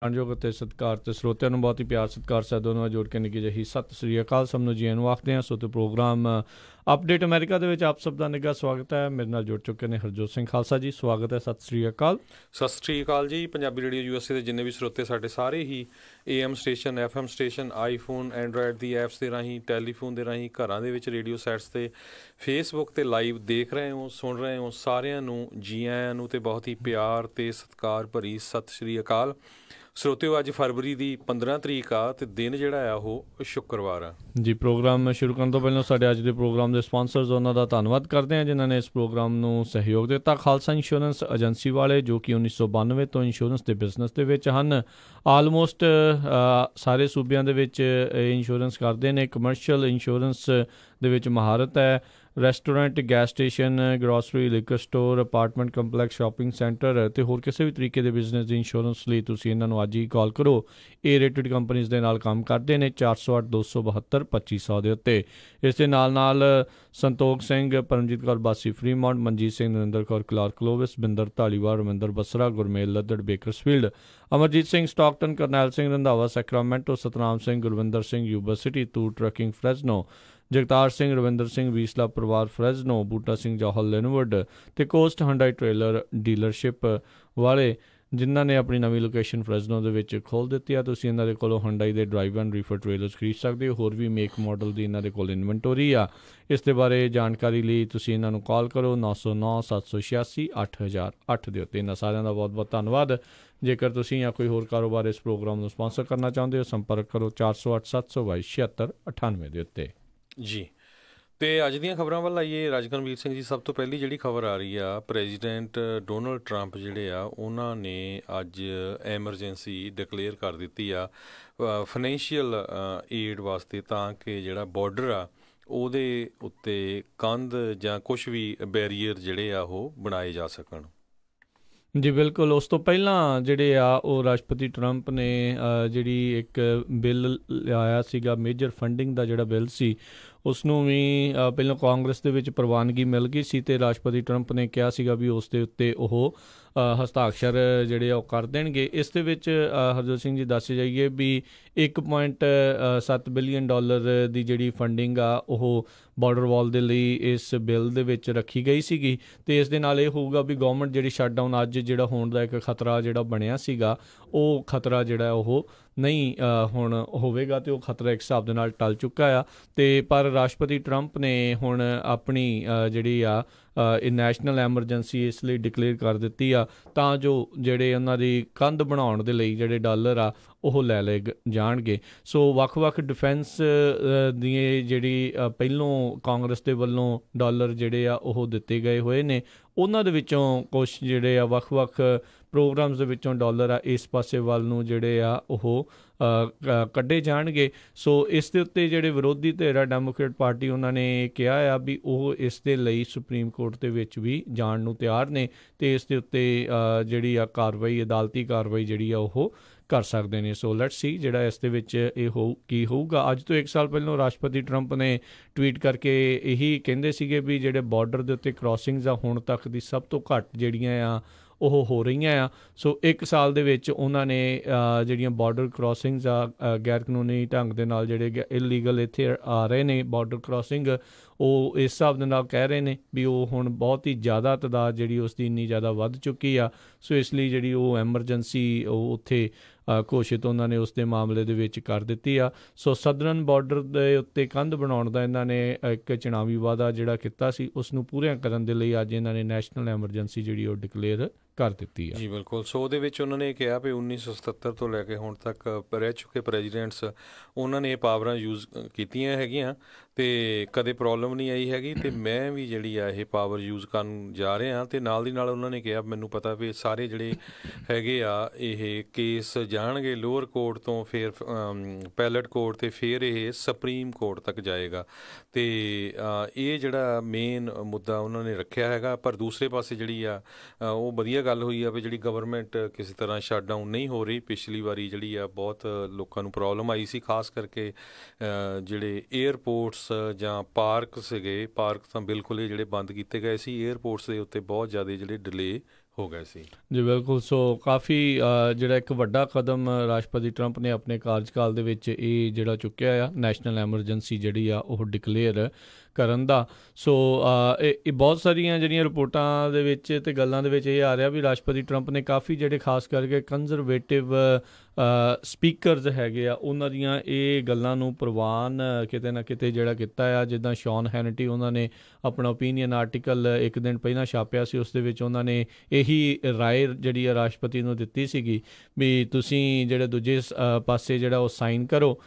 ਮਾਣਯੋਗ ਅਤੇ ਸਤਿਕਾਰ ਤੇ ਸਰੋਤਿਆਂ ਨੂੰ ਬਹੁਤ ਹੀ ਪਿਆਰ ਸਤਿਕਾਰ ਸਾਹਿਬ ਨਾਲ ਜੋੜ ਕੇ ਨਿੱਘੀ ਜਿਹੀ ਸਤਿ ਸ੍ਰੀ ਅਕਾਲ ਸਭ ਨੂੰ ਜੀ ਆਇਆਂ ਨੂੰ ਆਖਦੇ ਹਾਂ। ਸੋ ਤੇ ਪ੍ਰੋਗਰਾਮ ਅਪਡੇਟ ਅਮਰੀਕਾ ਦੇ ਵਿੱਚ ਆਪ ਸਭ ਦਾ ਨਿੱਘਾ ਸਵਾਗਤ ਹੈ। ਮੇਰੇ ਨਾਲ ਜੁੜ ਚੁੱਕੇ ਨੇ ਹਰਜੋਤ ਸਿੰਘ ਖਾਲਸਾ ਜੀ, ਸਵਾਗਤ ਹੈ। ਸਤਿ ਸ੍ਰੀ ਅਕਾਲ। ਸਤਿ ਸ੍ਰੀ ਅਕਾਲ ਜੀ। ਪੰਜਾਬੀ ਰੇਡੀਓ USA ਦੇ ਜਿੰਨੇ ਵੀ ਸਰੋਤੇ ਸਾਡੇ ਸਾਰੇ ਹੀ AM station, FM station, iPhone, Android the apps ਦੇ ਰਾਹੀਂ, ਟੈਲੀਫੋਨ ਦੇ ਰਾਹੀਂ, ਘਰਾਂ ਦੇ ਵਿੱਚ ਰੇਡੀਓ ਸੈਟਸ 'ਤੇ, ਫੇਸਬੁੱਕ 'ਤੇ ਲਾਈਵ ਦੇਖ ਰਹੇ ਹੋ, ਸੁਣ ਰਹੇ ਹੋ, ਸਾਰਿਆਂ ਨੂੰ ਜੀ ਆਇਆਂ ਨੂੰ ਅਤੇ ਬਹੁਤ ਹੀ ਪਿਆਰ ਅਤੇ ਸਤਿਕਾਰ ਭਰੀ ਸਤਿ ਸ੍ਰੀ ਅਕਾਲ। ਸਰੋਤਿਓ, ਅੱਜ ਫਰਵਰੀ ਦੀ 15 ਤਰੀਕ ਆ ਅਤੇ ਦਿਨ ਜਿਹੜਾ ਆ ਉਹ ਸ਼ੁੱਕਰਵਾਰ ਆ ਜੀ। ਪ੍ਰੋਗਰਾਮ ਸ਼ੁਰੂ ਕਰਨ ਤੋਂ ਪਹਿਲਾਂ ਸਾਡੇ ਅੱਜ ਦੇ ਪ੍ਰੋਗਰਾਮ ਦੇ ਸਪਾਂਸਰਸ ਉਹਨਾਂ ਦਾ ਧੰਨਵਾਦ ਕਰਦੇ ਹਾਂ ਜਿਨ੍ਹਾਂ ਨੇ ਇਸ ਪ੍ਰੋਗਰਾਮ ਨੂੰ ਸਹਿਯੋਗ ਦਿੱਤਾ। ਖਾਲਸਾ ਇੰਸ਼ੋਰੈਂਸ ਏਜੰਸੀ ਵਾਲੇ, ਜੋ ਕਿ 1992 ਤੋਂ ਇੰਸ਼ੋਰੈਂਸ ਦੇ ਬਿਜ਼ਨਸ ਦੇ ਵਿੱਚ ਹਨ। ਆਲਮੋਸਟ ਸਾਰੇ ਸੂਬਿਆਂ ਦੇ ਵਿੱਚ ਇੰਸ਼ੋਰੈਂਸ ਕਰਦੇ ਨੇ। ਕਮਰਸ਼ੀਅਲ ਇੰਸ਼ੋਰੈਂਸ ਦੇ ਵਿੱਚ ਮਹਾਰਤ ਹੈ। Restaurant, gas station, grocery, liquor store, apartment complex, shopping centre ਅਤੇ ਹੋਰ ਕਿਸੇ ਵੀ ਤਰੀਕੇ ਦੇ ਬਿਜ਼ਨਸ ਦੀ ਇੰਸ਼ੋਰੈਂਸ ਲਈ ਤੁਸੀਂ ਇਹਨਾਂ ਨੂੰ ਅੱਜ ਹੀ ਕਾਲ ਕਰੋ। ਇਹ ਰੇਟਡ ਕੰਪਨੀਜ਼ ਦੇ ਨਾਲ ਕੰਮ ਕਰਦੇ ਨੇ। 408-272-2500 ਦੇ ਉੱਤੇ। ਇਸ ਦੇ ਨਾਲ Santokh Singh, Paramjit Kaur Bassi Fremont, Manjit Singh, Narinder Kaur Clark Clovis, Binder Dhaliwal, Raminder Basra, Gurmel Laddar, Bakersfield, Amarjit Singh Stockton, Karnail Singh Randhawa Sacramento, Satnam Singh, Gurvinder Singh Yuba City, Toor trucking Fresno, Jagtar Singh, Ravinder Singh Visalia ਪਰਿਵਾਰ ਫਰੈਜ਼ਨੋ, ਬੂਟਾ ਸਿੰਘ ਜੌਹਲ ਲਿਨਵੁੱਡ ਅਤੇ ਕੋਸਟ ਹੰਡਾਈ ਟ੍ਰੇਲਰ ਡੀਲਰਸ਼ਿਪ ਵਾਲੇ ਜਿਨ੍ਹਾਂ ਨੇ ਆਪਣੀ ਨਵੀਂ ਲੋਕੇਸ਼ਨ ਫਰੈਜ਼ਨੋ ਦੇ ਵਿੱਚ ਖੋਲ੍ਹ ਦਿੱਤੀ ਆ। ਤੁਸੀਂ ਇਹਨਾਂ ਦੇ ਕੋਲੋਂ ਹੰਡਾਈ ਦੇ ਡਰਾਈਵ ਐਂਡ ਰੀਫਰ ਟ੍ਰੇਲਰਸ ਖਰੀਦ ਸਕਦੇ ਹੋ। ਹੋਰ ਵੀ ਮੇਕ ਮਾਡਲ ਦੀ ਇਹਨਾਂ ਦੇ ਕੋਲ ਇਨਵੈਂਟੋਰੀ ਆ। ਇਸ ਦੇ ਬਾਰੇ ਜਾਣਕਾਰੀ ਲਈ ਤੁਸੀਂ ਇਹਨਾਂ ਨੂੰ ਕਾਲ ਕਰੋ 909-786-8008 ਦੇ ਉੱਤੇ। ਇਹਨਾਂ ਸਾਰਿਆਂ ਦਾ ਬਹੁਤ ਬਹੁਤ ਧੰਨਵਾਦ। ਜੇਕਰ ਤੁਸੀਂ ਜਾਂ ਕੋਈ ਹੋਰ ਕਾਰੋਬਾਰ ਇਸ ਪ੍ਰੋਗਰਾਮ ਨੂੰ ਸਪਾਂਸਰ ਕਰਨਾ ਚਾਹੁੰਦੇ ਹੋ, ਸੰਪਰਕ ਕਰੋ 408-722-7698 ਦੇ ਉੱਤੇ ਜੀ। ਅਤੇ ਅੱਜ ਦੀਆਂ ਖਬਰਾਂ ਵੱਲ ਆਈਏ। ਰਾਜਕਰਮਵੀਰ ਸਿੰਘ ਜੀ, ਸਭ ਤੋਂ ਪਹਿਲੀ ਜਿਹੜੀ ਖਬਰ ਆ ਰਹੀ ਆ, ਪ੍ਰੈਜ਼ੀਡੈਂਟ ਡੋਨਲਡ ਟਰੰਪ ਜਿਹੜੇ ਆ ਉਹਨਾਂ ਨੇ ਅੱਜ ਐਮਰਜੈਂਸੀ ਡਿਕਲੇਅਰ ਕਰ ਦਿੱਤੀ ਆ ਫਾਈਨੈਂਸ਼ੀਅਲ ਏਡ ਵਾਸਤੇ, ਤਾਂ ਕਿ ਜਿਹੜਾ ਬਾਰਡਰ ਆ ਉਹਦੇ ਉੱਤੇ ਕੰਧ ਜਾਂ ਕੁਛ ਵੀ ਬੈਰੀਅਰ ਜਿਹੜੇ ਆ ਉਹ ਬਣਾਏ ਜਾ ਸਕਣ। ਜੀ ਬਿਲਕੁਲ। ਉਸ ਤੋਂ ਪਹਿਲਾਂ ਜਿਹੜੇ ਆ ਉਹ ਰਾਸ਼ਟਰਪਤੀ ਟਰੰਪ ਨੇ ਜਿਹੜੀ ਇੱਕ ਬਿੱਲ ਲਿਆਇਆ ਸੀਗਾ, ਮੇਜਰ ਫੰਡਿੰਗ ਦਾ ਜਿਹੜਾ ਬਿੱਲ ਸੀ, ਉਸ ਨੂੰ ਵੀ ਪਹਿਲਾਂ ਕਾਂਗਰਸ ਦੇ ਵਿੱਚ ਪ੍ਰਵਾਨਗੀ ਮਿਲ ਗਈ ਸੀ ਅਤੇ ਰਾਸ਼ਟਰਪਤੀ ਟਰੰਪ ਨੇ ਕਿਹਾ ਸੀਗਾ ਵੀ ਉਸ ਦੇ ਉੱਤੇ ਉਹ ਹਸਤਾਖਰ ਜਿਹੜੇ ਆ ਉਹ ਕਰ ਦੇਣਗੇ। ਇਸ ਦੇ ਵਿੱਚ ਹਰਜੋਤ ਸਿੰਘ ਜੀ ਦੱਸ ਜਾਈਏ ਵੀ $1.7 ਬਿਲੀਅਨ ਦੀ ਜਿਹੜੀ ਫੰਡਿੰਗ ਆ ਉਹ ਬਾਰਡਰ ਵਾਲ ਦੇ ਲਈ ਇਸ ਬਿੱਲ ਦੇ ਵਿੱਚ ਰੱਖੀ ਗਈ ਸੀਗੀ। ਅਤੇ ਇਸ ਦੇ ਨਾਲ ਇਹ ਹੋਊਗਾ ਵੀ ਗੌਰਮੈਂਟ ਜਿਹੜੀ ਸ਼ਟਡਾਊਨ ਅੱਜ ਜਿਹੜਾ ਹੋਣ ਦਾ ਇੱਕ ਖਤਰਾ ਜਿਹੜਾ ਬਣਿਆ ਸੀਗਾ, ਉਹ ਖਤਰਾ ਜਿਹੜਾ ਉਹ ਨਹੀਂ ਹੁਣ ਹੋਵੇਗਾ ਅਤੇ ਉਹ ਖਤਰਾ ਇੱਕ ਹਿਸਾਬ ਦੇ ਨਾਲ ਟਲ ਚੁੱਕਾ ਆ। ਅਤੇ ਪਰ ਰਾਸ਼ਟਰਪਤੀ ਟਰੰਪ ਨੇ ਹੁਣ ਆਪਣੀ ਜਿਹੜੀ ਆ ਇਹ ਨੈਸ਼ਨਲ ਐਮਰਜੈਂਸੀ ਇਸ ਲਈ ਡਿਕਲੇਅਰ ਕਰ ਦਿੱਤੀ ਆ ਤਾਂ ਜੋ ਜਿਹੜੇ ਉਹਨਾਂ ਦੀ ਕੰਧ ਬਣਾਉਣ ਦੇ ਲਈ ਜਿਹੜੇ ਡਾਲਰ ਆ ਉਹ ਲੈ ਲਏ ਜਾਣਗੇ। ਸੋ ਵੱਖ-ਵੱਖ ਡਿਫੈਂਸ ਦੀ ਜਿਹੜੀ ਪਹਿਲੋਂ ਕਾਂਗਰਸ ਦੇ ਵੱਲੋਂ ਡਾਲਰ ਜਿਹੜੇ ਆ ਉਹ ਦਿੱਤੇ ਗਏ ਹੋਏ ਨੇ, ਉਹਨਾਂ ਦੇ ਵਿੱਚੋਂ ਕੁਛ ਜਿਹੜੇ ਆ ਵੱਖ-ਵੱਖ ਪ੍ਰੋਗਰਾਮਸ ਦੇ ਵਿੱਚੋਂ ਡਾਲਰ ਆ ਇਸ ਪਾਸੇ ਵੱਲ ਨੂੰ ਜਿਹੜੇ ਆ ਉਹ ਕੱਢੇ ਜਾਣਗੇ। ਸੋ ਇਸ ਦੇ ਉੱਤੇ ਜਿਹੜੇ ਵਿਰੋਧੀ ਧਿਰ ਡੈਮੋਕ੍ਰੇਟ ਪਾਰਟੀ, ਉਹਨਾਂ ਨੇ ਕਿਹਾ ਆ ਵੀ ਉਹ ਇਸ ਦੇ ਲਈ ਸੁਪਰੀਮ ਕੋਰਟ ਦੇ ਵਿੱਚ ਵੀ ਜਾਣ ਨੂੰ ਤਿਆਰ ਨੇ ਅਤੇ ਇਸ ਦੇ ਉੱਤੇ ਜਿਹੜੀ ਆ ਕਾਰਵਾਈ, ਅਦਾਲਤੀ ਕਾਰਵਾਈ ਜਿਹੜੀ ਆ ਉਹ ਕਰ ਸਕਦੇ ਨੇ। ਸੋ ਲੈਟਸ ਸੀ ਜਿਹੜਾ ਇਸ ਦੇ ਵਿੱਚ ਇਹ ਕੀ ਹੋਊਗਾ। ਅੱਜ ਤੋਂ 1 ਸਾਲ ਪਹਿਲਾਂ ਰਾਸ਼ਟਰਪਤੀ ਟਰੰਪ ਨੇ ਟਵੀਟ ਕਰਕੇ ਇਹੀ ਕਹਿੰਦੇ ਸੀਗੇ ਵੀ ਜਿਹੜੇ ਬਾਰਡਰ ਦੇ ਉੱਤੇ ਕ੍ਰਾਸਿੰਗਸ ਆ ਹੁਣ ਤੱਕ ਦੀ ਸਭ ਤੋਂ ਘੱਟ ਜਿਹੜੀਆਂ ਆ ਉਹ ਹੋ ਰਹੀਆਂ ਆ। ਸੋ 1 ਸਾਲ ਦੇ ਵਿੱਚ ਉਹਨਾਂ ਨੇ ਜਿਹੜੀਆਂ ਬਾਰਡਰ ਕ੍ਰਾਸਿੰਗਸ ਆ, ਗੈਰ ਕਾਨੂੰਨੀ ਢੰਗ ਦੇ ਨਾਲ ਜਿਹੜੇ ਇਲੀਗਲ ਇੱਥੇ ਆ ਰਹੇ ਨੇ ਬਾਰਡਰ ਕ੍ਰਾਸਿੰਗ, ਉਹ ਇਸ ਹਿਸਾਬ ਦੇ ਨਾਲ ਕਹਿ ਰਹੇ ਨੇ ਵੀ ਉਹ ਹੁਣ ਬਹੁਤ ਹੀ ਜ਼ਿਆਦਾ ਤਾਦਾਦ ਜਿਹੜੀ ਉਸ ਦੀ ਇੰਨੀ ਜ਼ਿਆਦਾ ਵੱਧ ਚੁੱਕੀ ਆ। ਸੋ ਇਸ ਲਈ ਜਿਹੜੀ ਉਹ ਐਮਰਜੈਂਸੀ ਉਹ ਉੱਥੇ ਘੋਸ਼ਿਤ ਉਹਨਾਂ ਨੇ ਉਸ ਦੇ ਮਾਮਲੇ ਦੇ ਵਿੱਚ ਕਰ ਦਿੱਤੀ ਆ। ਸੋ ਸਦਰਨ ਬਾਰਡਰ ਦੇ ਉੱਤੇ ਕੰਧ ਬਣਾਉਣ ਦਾ ਇਹਨਾਂ ਨੇ ਇੱਕ ਚੁਣਾਵੀ ਵਾਅਦਾ ਜਿਹੜਾ ਕੀਤਾ ਸੀ, ਉਸ ਨੂੰ ਪੂਰੀਆਂ ਕਰਨ ਦੇ ਲਈ ਅੱਜ ਇਹਨਾਂ ਨੇ ਨੈਸ਼ਨਲ ਐਮਰਜੈਂਸੀ ਜਿਹੜੀ ਉਹ ਡਿਕਲੇਅਰ ਕਰ ਦਿੱਤੀ ਆ। ਜੀ ਬਿਲਕੁਲ। ਸੋ ਉਹਦੇ ਵਿੱਚ ਉਹਨਾਂ ਨੇ ਕਿਹਾ ਵੀ 1977 ਤੋਂ ਲੈ ਕੇ ਹੁਣ ਤੱਕ ਰਹਿ ਚੁੱਕੇ ਪ੍ਰੈਜ਼ੀਡੈਂਟਸ, ਉਹਨਾਂ ਨੇ ਇਹ ਪਾਵਰਾਂ ਯੂਜ਼ ਕੀਤੀਆਂ ਹੈਗੀਆਂ ਅਤੇ ਕਦੇ ਪ੍ਰੋਬਲਮ ਨਹੀਂ ਆਈ ਹੈਗੀ, ਅਤੇ ਮੈਂ ਵੀ ਜਿਹੜੀ ਆ ਇਹ ਪਾਵਰ ਯੂਜ਼ ਕਰਨ ਜਾ ਰਿਹਾ। ਅਤੇ ਨਾਲ ਦੀ ਨਾਲ ਉਹਨਾਂ ਨੇ ਕਿਹਾ ਮੈਨੂੰ ਪਤਾ ਵੀ ਸਾਰੇ ਜਿਹੜੇ ਹੈਗੇ ਆ ਇਹ ਕੇਸ ਜਾਣਗੇ ਲੋਅਰ ਕੋਰਟ ਤੋਂ, ਫਿਰ ਪੈਲਟ ਕੋਰਟ, ਅਤੇ ਫਿਰ ਇਹ ਸੁਪਰੀਮ ਕੋਰਟ ਤੱਕ ਜਾਏਗਾ। ਅਤੇ ਇਹ ਜਿਹੜਾ ਮੇਨ ਮੁੱਦਾ ਉਹਨਾਂ ਨੇ ਰੱਖਿਆ ਹੈਗਾ। ਪਰ ਦੂਸਰੇ ਪਾਸੇ ਜਿਹੜੀ ਆ ਉਹ ਵਧੀਆ ਗੱਲ ਹੋਈ ਆ ਵੀ ਜਿਹੜੀ ਗਵਰਨਮੈਂਟ ਕਿਸੇ ਤਰ੍ਹਾਂ ਸ਼ਟਡਾਊਨ ਨਹੀਂ ਹੋ ਰਹੀ। ਪਿਛਲੀ ਵਾਰੀ ਜਿਹੜੀ ਆ ਬਹੁਤ ਲੋਕਾਂ ਨੂੰ ਪ੍ਰੋਬਲਮ ਆਈ ਸੀ, ਖਾਸ ਕਰਕੇ ਜਿਹੜੇ ਏਅਰਪੋਰਟਸ ਜਾਂ ਪਾਰਕ ਸੀਗੇ, ਪਾਰਕ ਤਾਂ ਬਿਲਕੁਲ ਇਹ ਜਿਹੜੇ ਬੰਦ ਕੀਤੇ ਗਏ ਸੀ। ਏਅਰਪੋਰਟਸ ਦੇ ਉੱਤੇ ਬਹੁਤ ਜ਼ਿਆਦਾ ਜਿਹੜੇ ਡਿਲੇ ਹੋ ਗਏ ਸੀ। ਜੀ ਬਿਲਕੁਲ। ਸੋ ਕਾਫੀ ਜਿਹੜਾ ਇੱਕ ਵੱਡਾ ਕਦਮ ਰਾਸ਼ਟਰਪਤੀ ਟਰੰਪ ਨੇ ਆਪਣੇ ਕਾਰਜਕਾਲ ਦੇ ਵਿੱਚ ਇਹ ਜਿਹੜਾ ਚੁੱਕਿਆ ਆ, ਨੈਸ਼ਨਲ ਐਮਰਜੈਂਸੀ ਜਿਹੜੀ ਆ ਉਹ ਡਿਕਲੇਅਰ ਕਰਨ ਦਾ। ਸੋ ਇਹ ਬਹੁਤ ਸਾਰੀਆਂ ਜਿਹੜੀਆਂ ਰਿਪੋਰਟਾਂ ਦੇ ਵਿੱਚ ਅਤੇ ਗੱਲਾਂ ਦੇ ਵਿੱਚ ਇਹ ਆ ਰਿਹਾ ਵੀ ਰਾਸ਼ਟਰਪਤੀ ਟਰੰਪ ਨੇ ਕਾਫੀ ਜਿਹੜੇ ਖਾਸ ਕਰਕੇ ਕੰਜ਼ਰਵੇਟਿਵ ਸਪੀਕਰਜ਼ ਹੈਗੇ ਆ ਉਹਨਾਂ ਦੀਆਂ ਇਹ ਗੱਲਾਂ ਨੂੰ ਪ੍ਰਵਾਨ ਕਿਤੇ ਨਾ ਕਿਤੇ ਜਿਹੜਾ ਕੀਤਾ ਆ। ਜਿੱਦਾਂ ਸ਼ੌਨ ਹੈਨਟੀ, ਉਹਨਾਂ ਨੇ ਆਪਣਾ ਓਪੀਨੀਅਨ ਆਰਟੀਕਲ ਇੱਕ ਦਿਨ ਪਹਿਲਾਂ ਛਾਪਿਆ ਸੀ, ਉਸ ਦੇ ਵਿੱਚ ਉਹਨਾਂ ਨੇ ਇਹੀ ਰਾਏ ਜਿਹੜੀ ਆ ਰਾਸ਼ਟਰਪਤੀ ਨੂੰ ਦਿੱਤੀ ਸੀਗੀ ਵੀ ਤੁਸੀਂ ਜਿਹੜੇ ਦੂਜੇ ਪਾਸੇ ਜਿਹੜਾ ਉਹ ਸਾਈਨ ਕਰੋ,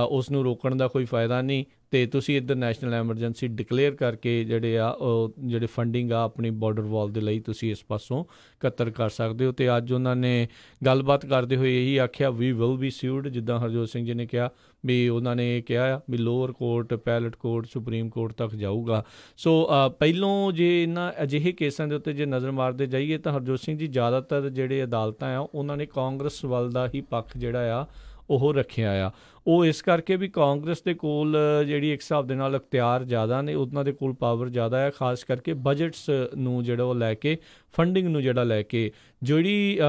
ਉਸ ਨੂੰ ਰੋਕਣ ਦਾ ਕੋਈ ਫਾਇਦਾ ਨਹੀਂ, ਅਤੇ ਤੁਸੀਂ ਇੱਧਰ ਨੈਸ਼ਨਲ ਐਮਰਜੈਂਸੀ ਡਿਕਲੇਅਰ ਕਰਕੇ ਜਿਹੜੇ ਆ ਉਹ ਜਿਹੜੇ ਫੰਡਿੰਗ ਆ ਆਪਣੀ ਬਾਰਡਰ ਵਾਲ ਦੇ ਲਈ ਤੁਸੀਂ ਇਸ ਪਾਸੋਂ ਇਕੱਤਰ ਕਰ ਸਕਦੇ ਹੋ। ਅਤੇ ਅੱਜ ਉਹਨਾਂ ਨੇ ਗੱਲਬਾਤ ਕਰਦੇ ਹੋਏ ਇਹੀ ਆਖਿਆ ਵੀ ਵਿਲ ਬੀ ਸਿਊਡ, ਜਿੱਦਾਂ ਹਰਜੋਤ ਸਿੰਘ ਜੀ ਨੇ ਕਿਹਾ ਵੀ ਉਹਨਾਂ ਨੇ ਕਿਹਾ ਆ ਵੀ lower court, appellate court, supreme court ਤੱਕ ਜਾਊਗਾ। ਸੋ ਪਹਿਲੋਂ ਜੇ ਇਹਨਾਂ ਅਜਿਹੇ ਕੇਸਾਂ ਦੇ ਉੱਤੇ ਜੇ ਨਜ਼ਰ ਮਾਰਦੇ ਜਾਈਏ ਤਾਂ ਹਰਜੋਤ ਸਿੰਘ ਜੀ ਜ਼ਿਆਦਾਤਰ ਜਿਹੜੇ ਅਦਾਲਤਾਂ ਆ ਉਹਨਾਂ ਨੇ ਕਾਂਗਰਸ ਵੱਲ ਦਾ ਹੀ ਪੱਖ ਜਿਹੜਾ ਆ ਉਹ ਰੱਖਿਆ ਆ। ਉਹ ਇਸ ਕਰਕੇ ਵੀ ਕਾਂਗਰਸ ਦੇ ਕੋਲ ਜਿਹੜੀ ਇੱਕ ਹਿਸਾਬ ਦੇ ਨਾਲ ਅਖਤਿਆਰ ਜ਼ਿਆਦਾ ਨੇ, ਉਹਨਾਂ ਦੇ ਕੋਲ ਪਾਵਰ ਜ਼ਿਆਦਾ ਹੈ, ਖਾਸ ਕਰਕੇ ਬਜਟਸ ਨੂੰ ਜਿਹੜਾ ਉਹ ਲੈ ਕੇ, ਫੰਡਿੰਗ ਨੂੰ ਜਿਹੜਾ ਲੈ ਕੇ। ਜਿਹੜੀ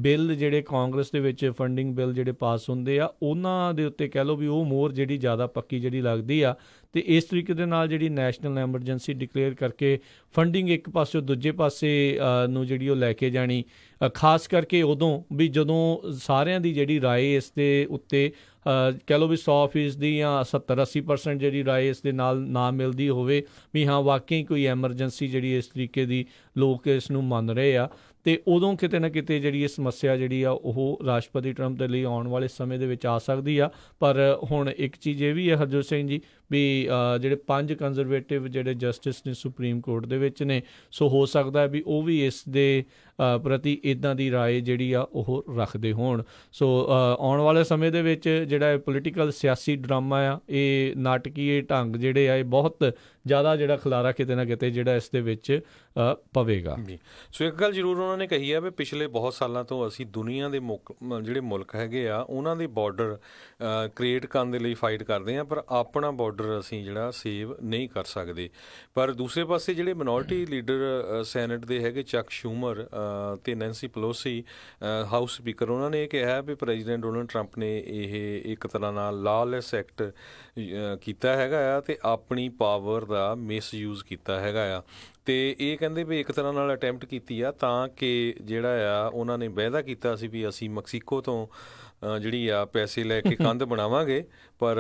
ਬਿੱਲ ਜਿਹੜੇ ਕਾਂਗਰਸ ਦੇ ਵਿੱਚ ਫੰਡਿੰਗ ਬਿੱਲ ਜਿਹੜੇ ਪਾਸ ਹੁੰਦੇ ਆ ਉਹਨਾਂ ਦੇ ਉੱਤੇ ਕਹਿ ਲਓ ਵੀ ਉਹ ਮੋਹਰ ਜਿਹੜੀ ਜ਼ਿਆਦਾ ਪੱਕੀ ਜਿਹੜੀ ਲੱਗਦੀ ਆ। ਅਤੇ ਇਸ ਤਰੀਕੇ ਦੇ ਨਾਲ ਜਿਹੜੀ ਨੈਸ਼ਨਲ ਐਮਰਜੈਂਸੀ ਡਿਕਲੇਅਰ ਕਰਕੇ ਫੰਡਿੰਗ ਇੱਕ ਪਾਸਿਓਂ ਦੂਜੇ ਪਾਸੇ ਨੂੰ ਜਿਹੜੀ ਉਹ ਲੈ ਕੇ ਜਾਣੀ, ਖਾਸ ਕਰਕੇ ਉਦੋਂ ਵੀ ਜਦੋਂ ਸਾਰਿਆਂ ਦੀ ਜਿਹੜੀ ਰਾਏ ਇਸ ਦੇ ਉੱਤੇ ਕਹਿ ਲਓ ਵੀ 100% ਜਾਂ 70-80% ਜਿਹੜੀ ਰਾਏ ਇਸ ਦੇ ਨਾਲ ਨਾ ਮਿਲਦੀ ਹੋਵੇ ਵੀ ਹਾਂ ਵਾਕਈ ਕੋਈ ਐਮਰਜੈਂਸੀ ਜਿਹੜੀ ਇਸ ਤਰੀਕੇ ਦੀ ਲੋਕ ਇਸ ਨੂੰ ਮੰਨ ਰਹੇ ਆ, ਅਤੇ ਉਦੋਂ ਕਿਤੇ ਨਾ ਕਿਤੇ ਜਿਹੜੀ ਇਹ ਸਮੱਸਿਆ ਜਿਹੜੀ ਆ ਉਹ ਰਾਸ਼ਟਰਪਤੀ ਟਰੰਪ ਦੇ ਲਈ ਆਉਣ ਵਾਲੇ ਸਮੇਂ ਦੇ ਵਿੱਚ ਆ ਸਕਦੀ ਆ। ਪਰ ਹੁਣ ਇੱਕ ਚੀਜ਼ ਇਹ ਵੀ ਹੈ ਹਰਜੋਤ ਸਿੰਘ ਜੀ ਵੀ ਜਿਹੜੇ 5 ਕੰਜ਼ਰਵੇਟਿਵ ਜਿਹੜੇ ਜਸਟਿਸ ਨੇ ਸੁਪਰੀਮ ਕੋਰਟ ਦੇ ਵਿੱਚ ਨੇ, ਸੋ ਹੋ ਸਕਦਾ ਵੀ ਉਹ ਵੀ ਇਸ ਦੇ ਪ੍ਰਤੀ ਇੱਦਾਂ ਦੀ ਰਾਏ ਜਿਹੜੀ ਆ ਉਹ ਰੱਖਦੇ ਹੋਣ। ਸੋ ਆਉਣ ਵਾਲੇ ਸਮੇਂ ਦੇ ਵਿੱਚ ਜਿਹੜਾ ਇਹ ਪੋਲੀਟੀਕਲ ਸਿਆਸੀ ਡਰਾਮਾ ਆ, ਇਹ ਨਾਟਕੀ ਢੰਗ ਜਿਹੜੇ ਆ ਇਹ ਬਹੁਤ ਜ਼ਿਆਦਾ ਜਿਹੜਾ ਖਿਲਾਰਾ ਕਿਤੇ ਨਾ ਕਿਤੇ ਜਿਹੜਾ ਇਸ ਦੇ ਵਿੱਚ ਪਵੇਗਾ ਜੀ। ਸੋ ਇੱਕ ਗੱਲ ਜ਼ਰੂਰ ਉਹਨਾਂ ਨੇ ਕਹੀ ਆ ਵੀ ਪਿਛਲੇ ਬਹੁਤ ਸਾਲਾਂ ਤੋਂ ਅਸੀਂ ਦੁਨੀਆ ਦੇ ਜਿਹੜੇ ਮੁਲਕ ਹੈਗੇ ਆ ਉਹਨਾਂ ਦੇ ਬਾਰਡਰ ਕ੍ਰੀਏਟ ਕਰਨ ਦੇ ਲਈ ਫਾਈਟ ਕਰਦੇ ਹਾਂ, ਪਰ ਆਪਣਾ ਬਾਰਡਰ ਅਸੀਂ ਜਿਹੜਾ ਸੇਵ ਨਹੀਂ ਕਰ ਸਕਦੇ। ਪਰ ਦੂਸਰੇ ਪਾਸੇ ਜਿਹੜੇ ਮਿਨੋਰਟੀ ਲੀਡਰ ਸੈਨੇਟ ਦੇ ਹੈਗੇ ਚੱਕ ਸ਼ੂਮਰ ਅਤੇ ਨੈਂਸੀ ਪਲੋਸੀ ਹਾਊਸ ਸਪੀਕਰ, ਉਹਨਾਂ ਨੇ ਇਹ ਕਿਹਾ ਵੀ ਪ੍ਰੈਜ਼ੀਡੈਂਟ ਡੋਨਲਡ ਟਰੰਪ ਨੇ ਇਹ ਇੱਕ ਤਰ੍ਹਾਂ ਨਾਲ ਲਾਲੈਸ ਐਕਟ ਕੀਤਾ ਹੈਗਾ ਆ ਅਤੇ ਆਪਣੀ ਪਾਵਰ ਦਾ ਮਿਸਯੂਜ਼ ਕੀਤਾ ਹੈਗਾ ਆ। ਅਤੇ ਇਹ ਕਹਿੰਦੇ ਵੀ ਇੱਕ ਤਰ੍ਹਾਂ ਨਾਲ ਅਟੈਂਪਟ ਕੀਤੀ ਆ ਤਾਂ ਕਿ ਜਿਹੜਾ ਆ ਉਹਨਾਂ ਨੇ ਵਾਅਦਾ ਕੀਤਾ ਸੀ ਵੀ ਅਸੀਂ ਮੈਕਸੀਕੋ ਤੋਂ ਜਿਹੜੀ ਆ ਪੈਸੇ ਲੈ ਕੇ ਕੰਧ ਬਣਾਵਾਂਗੇ। ਪਰ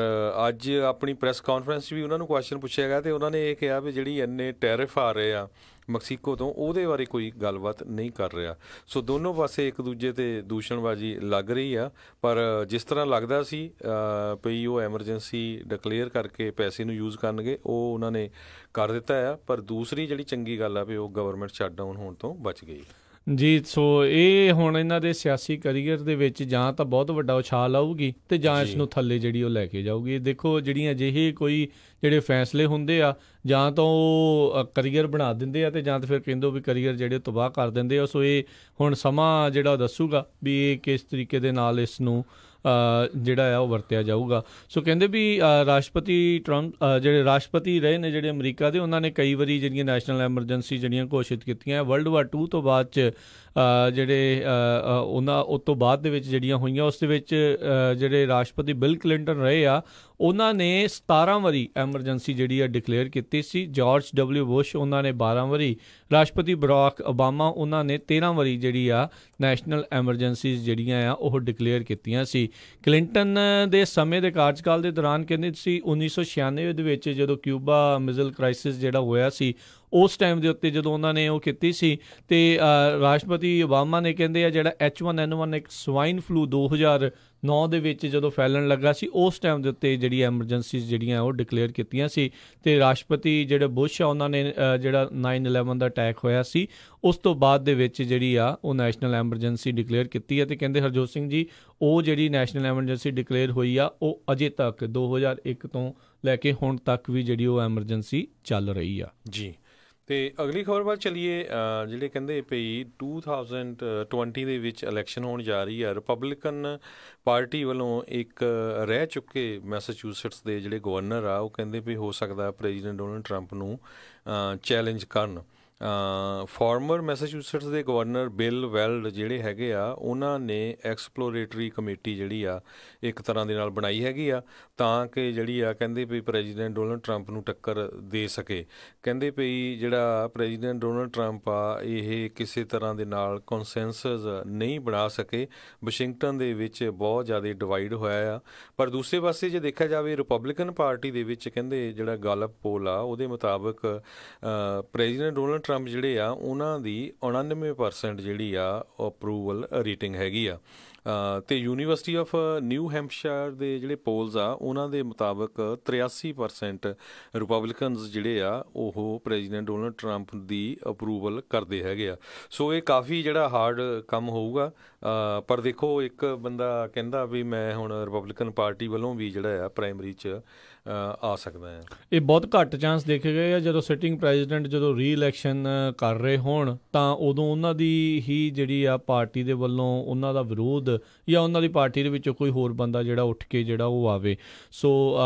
ਅੱਜ ਆਪਣੀ ਪ੍ਰੈਸ ਕਾਨਫਰੰਸ ਵੀ ਉਹਨਾਂ ਨੂੰ ਕੁਐਸਚਨ ਪੁੱਛਿਆ ਗਿਆ ਅਤੇ ਉਹਨਾਂ ਨੇ ਇਹ ਕਿਹਾ ਵੀ ਜਿਹੜੀ ਇੰਨੇ ਟੈਰਿਫ ਆ ਰਹੇ ਆ ਮੈਕਸੀਕੋ ਤੋਂ ਉਹਦੇ ਬਾਰੇ ਕੋਈ ਗੱਲਬਾਤ ਨਹੀਂ ਕਰ ਰਿਹਾ। ਸੋ ਦੋਨੋਂ ਪਾਸੇ ਇੱਕ ਦੂਜੇ 'ਤੇ ਦੂਸ਼ਣਬਾਜ਼ੀ ਲੱਗ ਰਹੀ ਆ। ਪਰ ਜਿਸ ਤਰ੍ਹਾਂ ਲੱਗਦਾ ਸੀ ਵੀ ਉਹ ਐਮਰਜੈਂਸੀ ਡਿਕਲੇਅਰ ਕਰਕੇ ਪੈਸੇ ਨੂੰ ਯੂਜ਼ ਕਰਨਗੇ, ਉਹ ਉਹਨਾਂ ਨੇ ਕਰ ਦਿੱਤਾ ਆ। ਪਰ ਦੂਸਰੀ ਜਿਹੜੀ ਚੰਗੀ ਗੱਲ ਆ ਵੀ ਉਹ ਗਵਰਨਮੈਂਟ ਸ਼ਟਡਾਊਨ ਹੋਣ ਤੋਂ ਬਚ ਗਈ ਜੀ। ਸੋ ਇਹ ਹੁਣ ਇਹਨਾਂ ਦੇ ਸਿਆਸੀ ਕਰੀਅਰ ਦੇ ਵਿੱਚ ਜਾਂ ਤਾਂ ਬਹੁਤ ਵੱਡਾ ਉਛਾਲ ਆਊਗੀ ਅਤੇ ਜਾਂ ਇਸ ਨੂੰ ਥੱਲੇ ਜਿਹੜੀ ਉਹ ਲੈ ਕੇ ਜਾਊਗੀ। ਦੇਖੋ ਜਿਹੜੀਆਂ ਅਜਿਹੇ ਕੋਈ ਜਿਹੜੇ ਫੈਸਲੇ ਹੁੰਦੇ ਆ, ਜਾਂ ਤਾਂ ਉਹ ਕਰੀਅਰ ਬਣਾ ਦਿੰਦੇ ਆ ਅਤੇ ਜਾਂ ਤਾਂ ਫਿਰ ਕਹਿੰਦੇ ਵੀ ਕਰੀਅਰ ਜਿਹੜੇ ਤਬਾਹ ਕਰ ਦਿੰਦੇ ਆ। ਸੋ ਇਹ ਹੁਣ ਸਮਾਂ ਜਿਹੜਾ ਦੱਸੂਗਾ ਵੀ ਇਹ ਕਿਸ ਤਰੀਕੇ ਦੇ ਨਾਲ ਇਸ ਨੂੰ ਜਿਹੜਾ ਆ ਉਹ ਵਰਤਿਆ ਜਾਊਗਾ। ਸੋ ਕਹਿੰਦੇ ਵੀ ਰਾਸ਼ਟਰਪਤੀ ਟਰੰਪ ਜਿਹੜੇ ਰਾਸ਼ਟਰਪਤੀ ਰਹੇ ਨੇ ਜਿਹੜੇ ਅਮਰੀਕਾ ਦੇ, ਉਹਨਾਂ ਨੇ ਕਈ ਵਾਰੀ ਜਿਹੜੀਆਂ ਨੈਸ਼ਨਲ ਐਮਰਜੈਂਸੀ ਜਿਹੜੀਆਂ ਘੋਸ਼ਿਤ ਕੀਤੀਆਂ ਵਰਲਡ ਵਾਰ 2 ਤੋਂ ਬਾਅਦ 'ਚ ਜਿਹੜੇ ਉਸ ਤੋਂ ਬਾਅਦ ਦੇ ਵਿੱਚ ਜਿਹੜੀਆਂ ਹੋਈਆਂ, ਉਸ ਦੇ ਵਿੱਚ ਜਿਹੜੇ ਰਾਸ਼ਟਰਪਤੀ ਬਿਲ ਕਲਿੰਟਨ ਰਹੇ ਆ ਉਹਨਾਂ ਨੇ 17 ਵਾਰੀ ਐਮਰਜੈਂਸੀ ਜਿਹੜੀ ਆ ਡਿਕਲੇਅਰ ਕੀਤੀ ਸੀ। ਜਾਰਜ ਡਬਲਿਊ ਬੁਸ਼ ਉਹਨਾਂ ਨੇ 12 ਵਾਰੀ, ਰਾਸ਼ਟਰਪਤੀ ਬਰਾਕ ਓਬਾਮਾ ਉਹਨਾਂ ਨੇ 13 ਵਾਰੀ ਜਿਹੜੀ ਆ ਨੈਸ਼ਨਲ ਐਮਰਜੈਂਸੀਜ਼ ਜਿਹੜੀਆਂ ਆ ਉਹ ਡਿਕਲੇਅਰ ਕੀਤੀਆਂ ਸੀ। ਕਲਿੰਟਨ ਦੇ ਸਮੇਂ ਦੇ ਕਾਰਜਕਾਲ ਦੇ ਦੌਰਾਨ ਕਹਿੰਦੇ ਸੀ 1996 ਦੇ ਵਿੱਚ ਜਦੋਂ ਕਿਊਬਾ ਮਿਜ਼ਲ ਕ੍ਰਾਈਸਿਸ ਜਿਹੜਾ ਹੋਇਆ ਸੀ, ਉਸ ਟਾਈਮ ਦੇ ਉੱਤੇ ਜਦੋਂ ਉਹਨਾਂ ਨੇ ਉਹ ਕੀਤੀ ਸੀ ਅਤੇ ਰਾਸ਼ਟਰਪਤੀ ਓਬਾਮਾ ਨੇ ਕਹਿੰਦੇ ਆ ਜਿਹੜਾ H1N1 ਇੱਕ ਸਵਾਈਨ ਫਲੂ 2009 ਦੇ ਵਿੱਚ ਜਦੋਂ ਫੈਲਣ ਲੱਗਾ ਸੀ, ਉਸ ਟਾਈਮ ਦੇ ਉੱਤੇ ਜਿਹੜੀ ਐਮਰਜੈਂਸੀਜ਼ ਜਿਹੜੀਆਂ ਉਹ ਡਿਕਲੇਅਰ ਕੀਤੀਆਂ ਸੀ। ਅਤੇ ਰਾਸ਼ਟਰਪਤੀ ਜਿਹੜੇ ਬੁਸ਼ ਆ ਉਹਨਾਂ ਨੇ ਜਿਹੜਾ 9/11 ਦਾ ਅਟੈਕ ਹੋਇਆ ਸੀ, ਉਸ ਤੋਂ ਬਾਅਦ ਦੇ ਵਿੱਚ ਜਿਹੜੀ ਆ ਉਹ ਨੈਸ਼ਨਲ ਐਮਰਜੈਂਸੀ ਡਿਕਲੇਅਰ ਕੀਤੀ ਹੈ। ਅਤੇ ਕਹਿੰਦੇ ਹਰਜੋਤ ਸਿੰਘ ਜੀ ਉਹ ਜਿਹੜੀ ਨੈਸ਼ਨਲ ਐਮਰਜੈਂਸੀ ਡਿਕਲੇਅਰ ਹੋਈ ਆ ਉਹ ਅਜੇ ਤੱਕ 2001 ਤੋਂ ਲੈ ਕੇ ਹੁਣ ਤੱਕ ਵੀ ਜਿਹੜੀ ਉਹ ਐਮਰਜੈਂਸੀ ਚੱਲ ਰਹੀ ਆ ਜੀ। ਅਤੇ ਅਗਲੀ ਖਬਰ ਵੱਲ ਚੱਲੀਏ। ਜਿਹੜੇ ਕਹਿੰਦੇ ਪਈ 2020 ਦੇ ਵਿੱਚ ਇਲੈਕਸ਼ਨ ਹੋਣ ਜਾ ਰਹੀ ਆ, ਰਿਪਬਲਿਕਨ ਪਾਰਟੀ ਵੱਲੋਂ ਇੱਕ ਰਹਿ ਚੁੱਕੇ ਮੈਸਾਚੂਸਟਸ ਦੇ ਜਿਹੜੇ ਗਵਰਨਰ ਆ ਉਹ ਕਹਿੰਦੇ ਵੀ ਹੋ ਸਕਦਾ ਪ੍ਰੈਜ਼ੀਡੈਂਟ ਡੋਨਲਡ ਟਰੰਪ ਨੂੰ ਚੈਲੰਜ ਕਰਨ। ਫਾਰਮਰ ਮੈਸਾਚੂਸੇਟਸ ਦੇ ਗਵਰਨਰ ਬਿਲ ਵੈਲਡ ਜਿਹੜੇ ਹੈਗੇ ਆ, ਉਹਨਾਂ ਨੇ ਐਕਸਪਲੋਰੇਟਰੀ ਕਮੇਟੀ ਜਿਹੜੀ ਆ ਇੱਕ ਤਰ੍ਹਾਂ ਦੇ ਨਾਲ ਬਣਾਈ ਹੈਗੀ ਆ, ਤਾਂ ਕਿ ਜਿਹੜੀ ਆ ਕਹਿੰਦੇ ਵੀ ਪ੍ਰੈਜ਼ੀਡੈਂਟ ਡੋਨਲਡ ਟਰੰਪ ਨੂੰ ਟੱਕਰ ਦੇ ਸਕੇ। ਕਹਿੰਦੇ ਵੀ ਜਿਹੜਾ ਪ੍ਰੈਜ਼ੀਡੈਂਟ ਡੋਨਲਡ ਟਰੰਪ ਆ, ਇਹ ਕਿਸੇ ਤਰ੍ਹਾਂ ਦੇ ਨਾਲ ਕੰਸੈਂਸਸ ਨਹੀਂ ਬਣਾ ਸਕੇ। ਵਾਸ਼ਿੰਗਟਨ ਦੇ ਵਿੱਚ ਬਹੁਤ ਜ਼ਿਆਦਾ ਡਿਵਾਈਡ ਹੋਇਆ ਆ। ਪਰ ਦੂਸਰੇ ਪਾਸੇ ਜੇ ਦੇਖਿਆ ਜਾਵੇ, ਰਿਪਬਲਿਕਨ ਪਾਰਟੀ ਦੇ ਵਿੱਚ ਕਹਿੰਦੇ ਜਿਹੜਾ ਗੈਲਪ ਪੋਲ ਆ, ਉਹਦੇ ਮੁਤਾਬਕ ਪ੍ਰੈਜ਼ੀਡੈਂਟ ਡੋਨਲਡ ਟਰੰਪ ਜਿਹੜੇ ਆ, ਉਹਨਾਂ ਦੀ 99% ਜਿਹੜੀ ਆ ਅਪਰੂਵਲ ਰੇਟਿੰਗ ਹੈਗੀ ਆ। ਅਤੇ ਯੂਨੀਵਰਸਿਟੀ ਆਫ ਨਿਊ ਹੈਂਪਸ਼ਾਇਰ ਦੇ ਜਿਹੜੇ ਪੋਲਸ ਆ, ਉਹਨਾਂ ਦੇ ਮੁਤਾਬਕ 83% ਰਿਪਬਲਿਕਨਸ ਜਿਹੜੇ ਆ ਉਹ ਪ੍ਰੈਜ਼ੀਡੈਂਟ ਡੋਨਲਡ ਟਰੰਪ ਦੀ ਅਪਰੂਵਲ ਕਰਦੇ ਹੈਗੇ ਆ। ਸੋ ਇਹ ਕਾਫੀ ਜਿਹੜਾ ਹਾਰਡ ਕੰਮ ਹੋਊਗਾ। ਪਰ ਦੇਖੋ, ਇੱਕ ਬੰਦਾ ਕਹਿੰਦਾ ਵੀ ਮੈਂ ਹੁਣ ਰਿਪਬਲਿਕਨ ਪਾਰਟੀ ਵੱਲੋਂ ਵੀ ਜਿਹੜਾ ਆ ਪ੍ਰਾਇਮਰੀ 'ਚ ਆ ਸਕਦਾ ਹੈ। ਇਹ ਬਹੁਤ ਘੱਟ ਚਾਂਸ ਦੇਖੇ ਗਏ ਆ। ਜਦੋਂ ਸਿਟਿੰਗ ਪ੍ਰੈਜ਼ੀਡੈਂਟ ਜਦੋਂ ਰੀ-ਇਲੈਕਸ਼ਨ ਕਰ ਰਹੇ ਹੋਣ, ਤਾਂ ਉਦੋਂ ਉਹਨਾਂ ਦੀ ਹੀ ਜਿਹੜੀ ਆ ਪਾਰਟੀ ਦੇ ਵੱਲੋਂ ਉਹਨਾਂ ਦਾ ਵਿਰੋਧ, ਜਾਂ ਉਹਨਾਂ ਦੀ ਪਾਰਟੀ ਦੇ ਵਿੱਚੋਂ ਕੋਈ ਹੋਰ ਬੰਦਾ ਜਿਹੜਾ ਉੱਠ ਕੇ ਜਿਹੜਾ ਉਹ ਆਵੇ। ਸੋ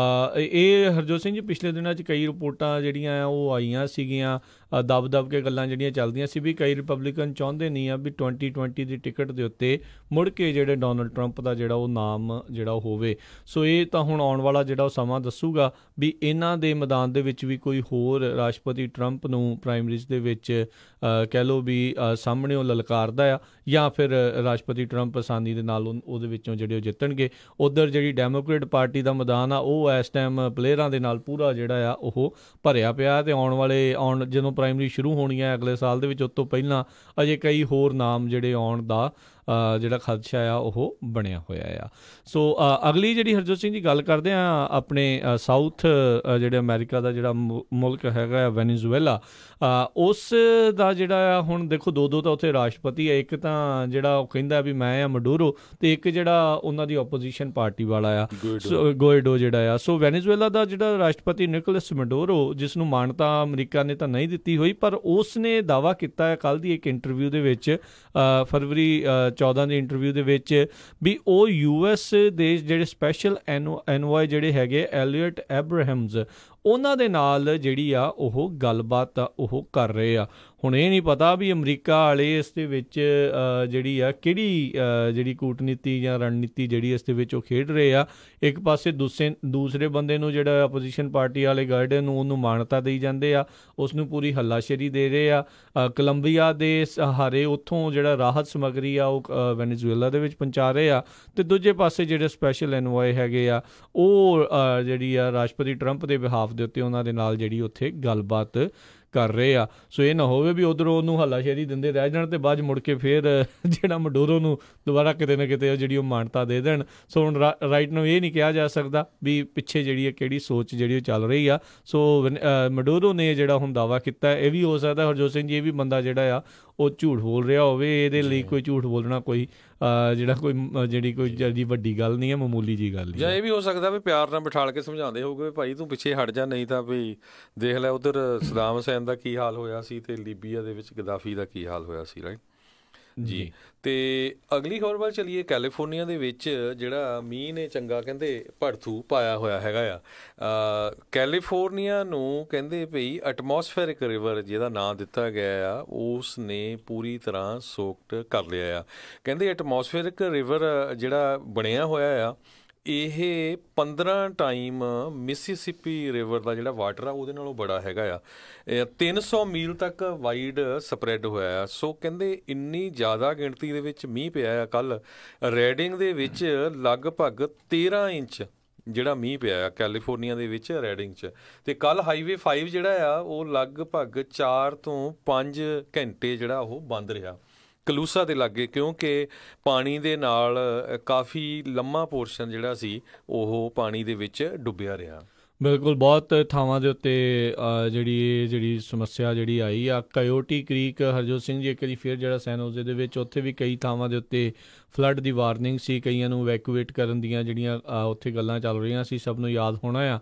ਇਹ ਹਰਜੋਤ ਸਿੰਘ ਜੀ, ਪਿਛਲੇ ਦਿਨਾਂ 'ਚ ਕਈ ਰਿਪੋਰਟਾਂ ਜਿਹੜੀਆਂ ਆ ਉਹ ਆਈਆਂ ਸੀਗੀਆਂ, ਦਬ ਕੇ ਗੱਲਾਂ ਜਿਹੜੀਆਂ ਚੱਲਦੀਆਂ ਸੀ ਵੀ ਕਈ ਰਿਪਬਲਿਕਨ ਚਾਹੁੰਦੇ ਨਹੀਂ ਆ ਵੀ 2020 ਦੀ ਟਿਕਟ ਦੇ ਉੱਤੇ ਮੁੜ ਕੇ ਜਿਹੜੇ ਡੋਨਲਡ ਟਰੰਪ ਦਾ ਜਿਹੜਾ ਉਹ ਨਾਮ ਜਿਹੜਾ ਉਹ ਹੋਵੇ। ਸੋ ਇਹ ਤਾਂ ਹੁਣ ਆਉਣ ਵਾਲਾ ਜਿਹੜਾ ਉਹ ਸਮਾਂ ਦੱਸੂਗਾ ਵੀ ਇਹਨਾਂ ਦੇ ਮੈਦਾਨ ਦੇ ਵਿੱਚ ਵੀ ਕੋਈ ਹੋਰ ਰਾਸ਼ਟਰਪਤੀ ਟਰੰਪ ਨੂੰ ਪ੍ਰਾਇਮਰੀਜ਼ ਦੇ ਵਿੱਚ ਕਹਿ ਲਓ ਵੀ ਸਾਹਮਣੇ ਉਹ ਲਲਕਾਰਦਾ ਆ, ਜਾਂ ਫਿਰ ਰਾਸ਼ਟਰਪਤੀ ਟਰੰਪ ਆਸਾਨੀ ਦੇ ਨਾਲ ਉਹਦੇ ਵਿੱਚੋਂ ਜਿਹੜੇ ਉਹ ਜਿੱਤਣਗੇ। ਉੱਧਰ ਜਿਹੜੀ ਡੈਮੋਕ੍ਰੇਟ ਪਾਰਟੀ ਦਾ ਮੈਦਾਨ ਆ, ਉਹ ਇਸ ਟਾਈਮ ਪਲੇਅਰਾਂ ਦੇ ਨਾਲ ਪੂਰਾ ਜਿਹੜਾ ਆ ਉਹ ਭਰਿਆ ਪਿਆ। ਅਤੇ ਜਦੋਂ ਪ੍ਰਾਇਮਰੀ ਸ਼ੁਰੂ ਹੋਣੀ ਹੈ ਅਗਲੇ ਸਾਲ ਦੇ ਵਿੱਚ, ਉਸ ਤੋਂ ਪਹਿਲਾਂ ਅਜੇ ਕਈ ਹੋਰ ਨਾਮ ਜਿਹੜੇ ਆਉਣ ਦਾ ਜਿਹੜਾ ਖਦਸ਼ਾ ਆ ਉਹ ਬਣਿਆ ਹੋਇਆ ਆ। ਸੋ ਅਗਲੀ ਜਿਹੜੀ ਹਰਜੋਤ ਸਿੰਘ ਦੀ ਗੱਲ ਕਰਦੇ ਆ, ਆਪਣੇ ਸਾਊਥ ਜਿਹੜੇ ਅਮਰੀਕਾ ਦਾ ਜਿਹੜਾ ਮੁਲਕ ਹੈਗਾ ਆ ਵੈਨੇਜ਼ੁਏਲਾ, ਉਸ ਦਾ ਜਿਹੜਾ ਆ ਹੁਣ ਦੇਖੋ ਦੋ ਤਾਂ ਉੱਥੇ ਰਾਸ਼ਟਰਪਤੀ ਹੈ। ਇੱਕ ਤਾਂ ਜਿਹੜਾ ਉਹ ਕਹਿੰਦਾ ਵੀ ਮੈਂ ਆ ਮਡੂਰੋ, ਅਤੇ ਇੱਕ ਜਿਹੜਾ ਉਹਨਾਂ ਦੀ ਆਪੋਜੀਸ਼ਨ ਪਾਰਟੀ ਵਾਲਾ ਆ ਗੋਇਡੋ ਜਿਹੜਾ ਆ। ਸੋ ਵੈਨੇਜ਼ੁਏਲਾ ਦਾ ਜਿਹੜਾ ਰਾਸ਼ਟਰਪਤੀ ਨਿਕੋਲਸ ਮਡੂਰੋ, ਜਿਸ ਨੂੰ ਮਾਨਤਾ ਅਮਰੀਕਾ ਨੇ ਤਾਂ ਨਹੀਂ ਦਿੱਤੀ ਹੋਈ, ਪਰ ਉਸ ਨੇ ਦਾਅਵਾ ਕੀਤਾ ਹੈ ਕੱਲ੍ਹ ਦੀ ਇੱਕ ਇੰਟਰਵਿਊ ਦੇ ਵਿੱਚ, ਫਰਵਰੀ 14 ਦੀ ਇੰਟਰਵਿਊ ਦੇ ਵਿੱਚ, ਵੀ ਉਹ US ਦੇ ਜਿਹੜੇ ਸਪੈਸ਼ਲ ਐਨਵਾਏ ਜਿਹੜੇ ਹੈਗੇ ਐਲੀਅਟ ਐਬਰਾਹਮਜ਼, ਉਹਨਾਂ ਦੇ ਨਾਲ ਜਿਹੜੀ ਆ ਉਹ ਗੱਲਬਾਤ ਉਹ ਕਰ ਰਹੇ ਆ। ਹੁਣ ਇਹ ਨਹੀਂ ਪਤਾ ਵੀ ਅਮਰੀਕਾ ਵਾਲੇ ਇਸ ਦੇ ਵਿੱਚ ਜਿਹੜੀ ਆ ਕਿਹੜੀ ਜਿਹੜੀ ਕੂਟਨੀਤੀ ਜਾਂ ਰਣਨੀਤੀ ਜਿਹੜੀ ਇਸ ਦੇ ਵਿੱਚ ਉਹ ਖੇਡ ਰਹੇ ਆ। ਇੱਕ ਪਾਸੇ ਦੂਸਰੇ ਬੰਦੇ ਨੂੰ ਜਿਹੜਾ ਆਪੋਜੀਸ਼ਨ ਪਾਰਟੀ ਵਾਲੇ ਗਾਈਡਨ ਨੂੰ ਉਹਨੂੰ ਮਾਨਤਾ ਦੇਈ ਜਾਂਦੇ ਆ, ਉਸ ਨੂੰ ਪੂਰੀ ਹੱਲਾਸ਼ੇਰੀ ਦੇ ਰਹੇ ਆ। ਕੋਲੰਬੀਆ ਦੇ ਸਹਾਰੇ ਉੱਥੋਂ ਜਿਹੜਾ ਰਾਹਤ ਸਮੱਗਰੀ ਆ ਉਹ ਵੈਨੇਜ਼ੁਏਲਾ ਦੇ ਵਿੱਚ ਪਹੁੰਚਾ ਰਹੇ ਆ, ਅਤੇ ਦੂਜੇ ਪਾਸੇ ਜਿਹੜੇ ਸਪੈਸ਼ਲ ਐਨਵਾਏ ਹੈਗੇ ਆ ਉਹ ਜਿਹੜੀ ਆ ਰਾਸ਼ਟਰਪਤੀ ਟਰੰਪ ਦੇ ਬਿਹਾਫ ਦੇ ਉੱਤੇ ਉਹਨਾਂ ਦੇ ਨਾਲ ਜਿਹੜੀ ਉੱਥੇ ਗੱਲਬਾਤ ਕਰ ਰਹੇ ਆ। ਸੋ ਇਹ ਨਾ ਹੋਵੇ ਵੀ ਉੱਧਰੋਂ ਉਹਨੂੰ ਹੱਲਾਸ਼ੇਰੀ ਦਿੰਦੇ ਰਹਿ ਜਾਣ ਅਤੇ ਬਾਅਦ ਮੁੜ ਕੇ ਫਿਰ ਜਿਹੜਾ ਮਡੂਰੋ ਨੂੰ ਦੁਬਾਰਾ ਕਿਤੇ ਨਾ ਕਿਤੇ ਜਿਹੜੀ ਉਹ ਮਾਨਤਾ ਦੇ ਦੇਣ। ਸੋ ਹੁਣ ਰਾਈਟ ਨੂੰ ਇਹ ਨਹੀਂ ਕਿਹਾ ਜਾ ਸਕਦਾ ਵੀ ਪਿੱਛੇ ਜਿਹੜੀ ਹੈ ਕਿਹੜੀ ਸੋਚ ਜਿਹੜੀ ਉਹ ਚੱਲ ਰਹੀ ਆ। ਸੋ ਮਡੂਰੋ ਨੇ ਜਿਹੜਾ ਹੁਣ ਦਾਅਵਾ ਕੀਤਾ, ਇਹ ਵੀ ਹੋ ਸਕਦਾ ਹਰਜੋਤ ਸਿੰਘ ਜੀ, ਇਹ ਵੀ ਬੰਦਾ ਜਿਹੜਾ ਆ ਉਹ ਝੂਠ ਬੋਲ ਰਿਹਾ ਹੋਵੇ। ਇਹਦੇ ਲਈ ਕੋਈ ਝੂਠ ਬੋਲਣਾ ਕੋਈ ਜਿਹੜੀ ਵੱਡੀ ਗੱਲ ਨਹੀਂ ਹੈ, ਮਾਮੂਲੀ ਜੀ ਗੱਲ ਨਹੀਂ। ਜਾਂ ਇਹ ਵੀ ਹੋ ਸਕਦਾ ਵੀ ਪਿਆਰ ਨਾਲ ਬਿਠਾਲ ਕੇ ਸਮਝਾਉਂਦੇ ਹੋਊਗੇ ਭਾਈ ਤੂੰ ਪਿੱਛੇ ਹਟ ਜਾ, ਨਹੀਂ ਤਾਂ ਵੀ ਦੇਖ ਲੈ ਉੱਧਰ ਸਦਾਮ ਹੁਸੈਨ ਦਾ ਕੀ ਹਾਲ ਹੋਇਆ ਸੀ, ਅਤੇ ਲੀਬੀਆ ਦੇ ਵਿੱਚ ਗਦਾਫੀ ਦਾ ਕੀ ਹਾਲ ਹੋਇਆ ਸੀ। ਰਾਈਟ ਜੀ। ਅਤੇ ਅਗਲੀ ਖਬਰ ਵੱਲ ਚੱਲੀਏ। ਕੈਲੀਫੋਰਨੀਆ ਦੇ ਵਿੱਚ ਜਿਹੜਾ ਮੀਂਹ ਨੇ ਚੰਗਾ ਕਹਿੰਦੇ ਭੜਥੂ ਪਾਇਆ ਹੋਇਆ ਹੈਗਾ ਆ। ਕੈਲੀਫੋਰਨੀਆ ਨੂੰ ਕਹਿੰਦੇ ਭਈ ਐਟਮੋਸਫੇਰਿਕ ਰਿਵਰ ਜਿਹਦਾ ਨਾਂ ਦਿੱਤਾ ਗਿਆ ਆ, ਉਸ ਨੇ ਪੂਰੀ ਤਰ੍ਹਾਂ ਸੋਕਡ ਕਰ ਲਿਆ ਆ। ਕਹਿੰਦੇ ਐਟਮੋਸਫੇਰਿਕ ਰਿਵਰ ਜਿਹੜਾ ਬਣਿਆ ਹੋਇਆ ਆ, ਇਹ 15 ਟਾਈਮ ਮਿਸੀਸਿਪੀ ਰਿਵਰ ਦਾ ਜਿਹੜਾ ਵਾਟਰ ਆ ਉਹਦੇ ਨਾਲੋਂ ਬੜਾ ਹੈਗਾ ਆ। 300 ਮੀਲ ਤੱਕ ਵਾਈਡ ਸਪਰੈਡ ਹੋਇਆ ਆ। ਸੋ ਕਹਿੰਦੇ ਇੰਨੀ ਜ਼ਿਆਦਾ ਗਿਣਤੀ ਦੇ ਵਿੱਚ ਮੀਂਹ ਪਿਆ ਆ। ਕੱਲ੍ਹ ਰੈਡਿੰਗ ਦੇ ਵਿੱਚ ਲਗਭਗ 13 ਇੰਚ ਜਿਹੜਾ ਮੀਂਹ ਪਿਆ ਆ ਕੈਲੀਫੋਰਨੀਆ ਦੇ ਵਿੱਚ ਰੈਡਿੰਗ 'ਚ। ਅਤੇ ਕੱਲ੍ਹ ਹਾਈਵੇ 5 ਜਿਹੜਾ ਆ ਉਹ ਲਗਭਗ 4 ਤੋਂ 5 ਘੰਟੇ ਜਿਹੜਾ ਉਹ ਬੰਦ ਰਿਹਾ ਕਲੂਸਾ ਦੇ ਲਾਗੇ, ਕਿਉਂਕਿ ਪਾਣੀ ਦੇ ਨਾਲ ਕਾਫੀ ਲੰਮਾ ਪੋਰਸ਼ਨ ਜਿਹੜਾ ਸੀ ਉਹ ਪਾਣੀ ਦੇ ਵਿੱਚ ਡੁੱਬਿਆ ਰਿਹਾ। ਬਿਲਕੁਲ, ਬਹੁਤ ਥਾਵਾਂ ਦੇ ਉੱਤੇ ਜਿਹੜੀ ਸਮੱਸਿਆ ਜਿਹੜੀ ਆਈ ਆ। ਕਾਇਓਟੀ ਕ੍ਰੀਕ ਹਰਜੋਤ ਸਿੰਘ ਜੀ ਇੱਕ ਵਾਰੀ ਫਿਰ ਜਿਹੜਾ ਸੈਨ ਹੋਜ਼ੇ ਦੇ ਵਿੱਚ, ਉੱਥੇ ਵੀ ਕਈ ਥਾਵਾਂ ਦੇ ਉੱਤੇ ਫਲੱਡ ਦੀ ਵਾਰਨਿੰਗ ਸੀ, ਕਈਆਂ ਨੂੰ ਇਵੈਕੂਏਟ ਕਰਨ ਦੀਆਂ ਜਿਹੜੀਆਂ ਉੱਥੇ ਗੱਲਾਂ ਚੱਲ ਰਹੀਆਂ ਸੀ। ਸਭ ਨੂੰ ਯਾਦ ਹੋਣਾ ਆ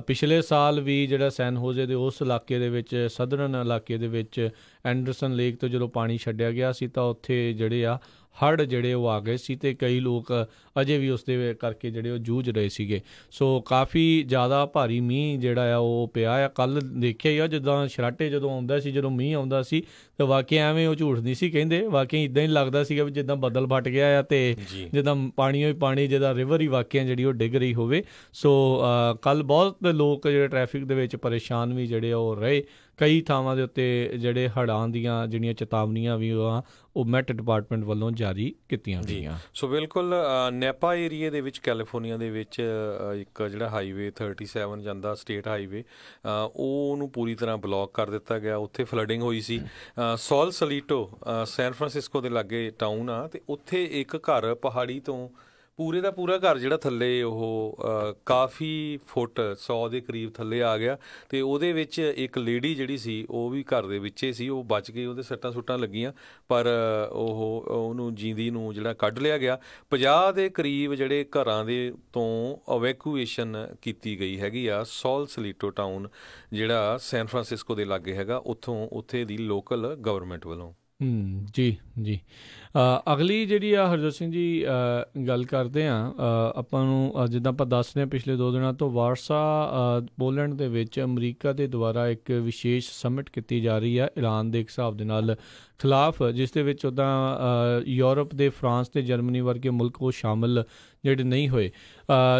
ਪਿਛਲੇ ਸਾਲ ਵੀ ਜਿਹੜਾ ਸੈਨ ਹੋਜ਼ੇ ਦੇ ਉਸ ਇਲਾਕੇ ਦੇ ਵਿੱਚ, ਸਦਰਨ ਇਲਾਕੇ ਦੇ ਵਿੱਚ ਐਂਡਰਸਨ ਲੇਕ ਤੋਂ ਜਦੋਂ ਪਾਣੀ ਛੱਡਿਆ ਗਿਆ ਸੀ, ਤਾਂ ਉੱਥੇ ਜਿਹੜੇ ਆ ਹੜ੍ਹ ਜਿਹੜੇ ਉਹ ਆ ਗਏ ਸੀ, ਅਤੇ ਕਈ ਲੋਕ ਅਜੇ ਵੀ ਉਸ ਦੇ ਕਰਕੇ ਜਿਹੜੇ ਉਹ ਜੂਝ ਰਹੇ ਸੀਗੇ। ਸੋ ਕਾਫੀ ਜ਼ਿਆਦਾ ਭਾਰੀ ਮੀਂਹ ਜਿਹੜਾ ਆ ਉਹ ਪਿਆ ਆ। ਕੱਲ੍ਹ ਦੇਖਿਆ ਹੀ ਆ ਜਿੱਦਾਂ ਸ਼ਰਾਟੇ ਜਦੋਂ ਆਉਂਦਾ ਸੀ, ਜਦੋਂ ਮੀਂਹ ਆਉਂਦਾ ਸੀ ਤਾਂ ਵਾਕਿਆ ਐਵੇਂ ਉਹ ਝੂਠ ਨਹੀਂ ਸੀ ਕਹਿੰਦੇ, ਵਾਕਿਆ ਇੱਦਾਂ ਹੀ ਲੱਗਦਾ ਸੀਗਾ ਵੀ ਜਿੱਦਾਂ ਬੱਦਲ ਫਟ ਗਿਆ ਆ ਅਤੇ ਜਿੱਦਾਂ ਪਾਣੀ ਹੋਈ ਪਾਣੀ, ਜਿੱਦਾਂ ਰਿਵਰ ਹੀ ਵਾਕਿਆ ਜਿਹੜੀ ਉਹ ਡਿੱਗ ਰਹੀ ਹੋਵੇ। ਸੋ ਕੱਲ੍ਹ ਬਹੁਤ ਲੋਕ ਜਿਹੜੇ ਟ੍ਰੈਫਿਕ ਦੇ ਵਿੱਚ ਪਰੇਸ਼ਾਨ ਵੀ ਜਿਹੜੇ ਉਹ ਰਹੇ। ਕਈ ਥਾਵਾਂ ਦੇ ਉੱਤੇ ਜਿਹੜੇ ਹੜ੍ਹਾਂ ਦੀਆਂ ਜਿਹੜੀਆਂ ਚੇਤਾਵਨੀਆਂ ਵੀ ਉਹ ਮੈਟ ਡਿਪਾਰਟਮੈਂਟ ਵੱਲੋਂ ਜਾਰੀ ਕੀਤੀਆਂ ਗਈਆਂ। ਸੋ ਬਿਲਕੁਲ ਨੈਪਾ ਏਰੀਏ ਦੇ ਵਿੱਚ ਕੈਲੀਫੋਰਨੀਆ ਦੇ ਵਿੱਚ ਇੱਕ ਜਿਹੜਾ ਹਾਈਵੇ 37 ਜਾਂਦਾ ਸਟੇਟ ਹਾਈਵੇ, ਉਹਨੂੰ ਪੂਰੀ ਤਰ੍ਹਾਂ ਬਲੌਕ ਕਰ ਦਿੱਤਾ ਗਿਆ। ਉੱਥੇ ਫਲੱਡਿੰਗ ਹੋਈ ਸੀ। ਸੋਲ ਸਲੀਟੋ ਸੈਨ ਫਰਾਂਸਿਸਕੋ ਦੇ ਲਾਗੇ ਟਾਊਨ ਆ, ਅਤੇ ਉੱਥੇ ਇੱਕ ਘਰ ਪਹਾੜੀ ਤੋਂ ਪੂਰੇ ਦਾ ਪੂਰਾ ਘਰ ਜਿਹੜਾ ਥੱਲੇ ਉਹ ਕਾਫੀ ਫੁੱਟ 100 ਦੇ ਕਰੀਬ ਥੱਲੇ ਆ ਗਿਆ, ਅਤੇ ਉਹਦੇ ਵਿੱਚ ਇੱਕ ਲੇਡੀ ਜਿਹੜੀ ਸੀ ਉਹ ਵੀ ਘਰ ਦੇ ਵਿੱਚੇ ਸੀ, ਉਹ ਬਚ ਗਈ। ਉਹਦੇ ਸੱਟਾਂ ਸੁੱਟਾਂ ਲੱਗੀਆਂ, ਪਰ ਉਹਨੂੰ ਜੀਂਦੀ ਨੂੰ ਜਿਹੜਾ ਕੱਢ ਲਿਆ ਗਿਆ। 50 ਦੇ ਕਰੀਬ ਜਿਹੜੇ ਘਰਾਂ ਦੇ ਤੋਂ ਅਵੈਕੂਏਸ਼ਨ ਕੀਤੀ ਗਈ ਹੈਗੀ ਆ ਸੋਲ ਸਲੀਟੋ ਟਾਊਨ ਜਿਹੜਾ ਸੈਨ ਫਰਾਂਸਿਸਕੋ ਦੇ ਲਾਗੇ ਹੈਗਾ, ਉੱਥੇ ਦੀ ਲੋਕਲ ਗਵਰਨਮੈਂਟ ਵੱਲੋਂ। ਜੀ ਜੀ। ਅਗਲੀ ਜਿਹੜੀ ਆ ਹਰਜੋਤ ਸਿੰਘ ਜੀ ਗੱਲ ਕਰਦੇ ਹਾਂ, ਆਪਾਂ ਨੂੰ ਜਿੱਦਾਂ ਆਪਾਂ ਦੱਸ ਰਹੇ ਹਾਂ ਪਿਛਲੇ 2 ਦਿਨਾਂ ਤੋਂ ਵਾਰਸਾ ਪੋਲੈਂਡ ਦੇ ਵਿੱਚ ਅਮਰੀਕਾ ਦੇ ਦੁਆਰਾ ਇੱਕ ਵਿਸ਼ੇਸ਼ ਸਮਿਟ ਕੀਤੀ ਜਾ ਰਹੀ ਆ ਇਰਾਨ ਦੇ ਇੱਕ ਹਿਸਾਬ ਦੇ ਨਾਲ ਖਿਲਾਫ, ਜਿਸ ਦੇ ਵਿੱਚ ਉੱਦਾਂ ਯੂਰਪ ਦੇ ਫਰਾਂਸ ਤੇ ਜਰਮਨੀ ਵਰਗੇ ਮੁਲਕ ਉਹ ਸ਼ਾਮਿਲ ਜਿਹੜੇ ਨਹੀਂ ਹੋਏ।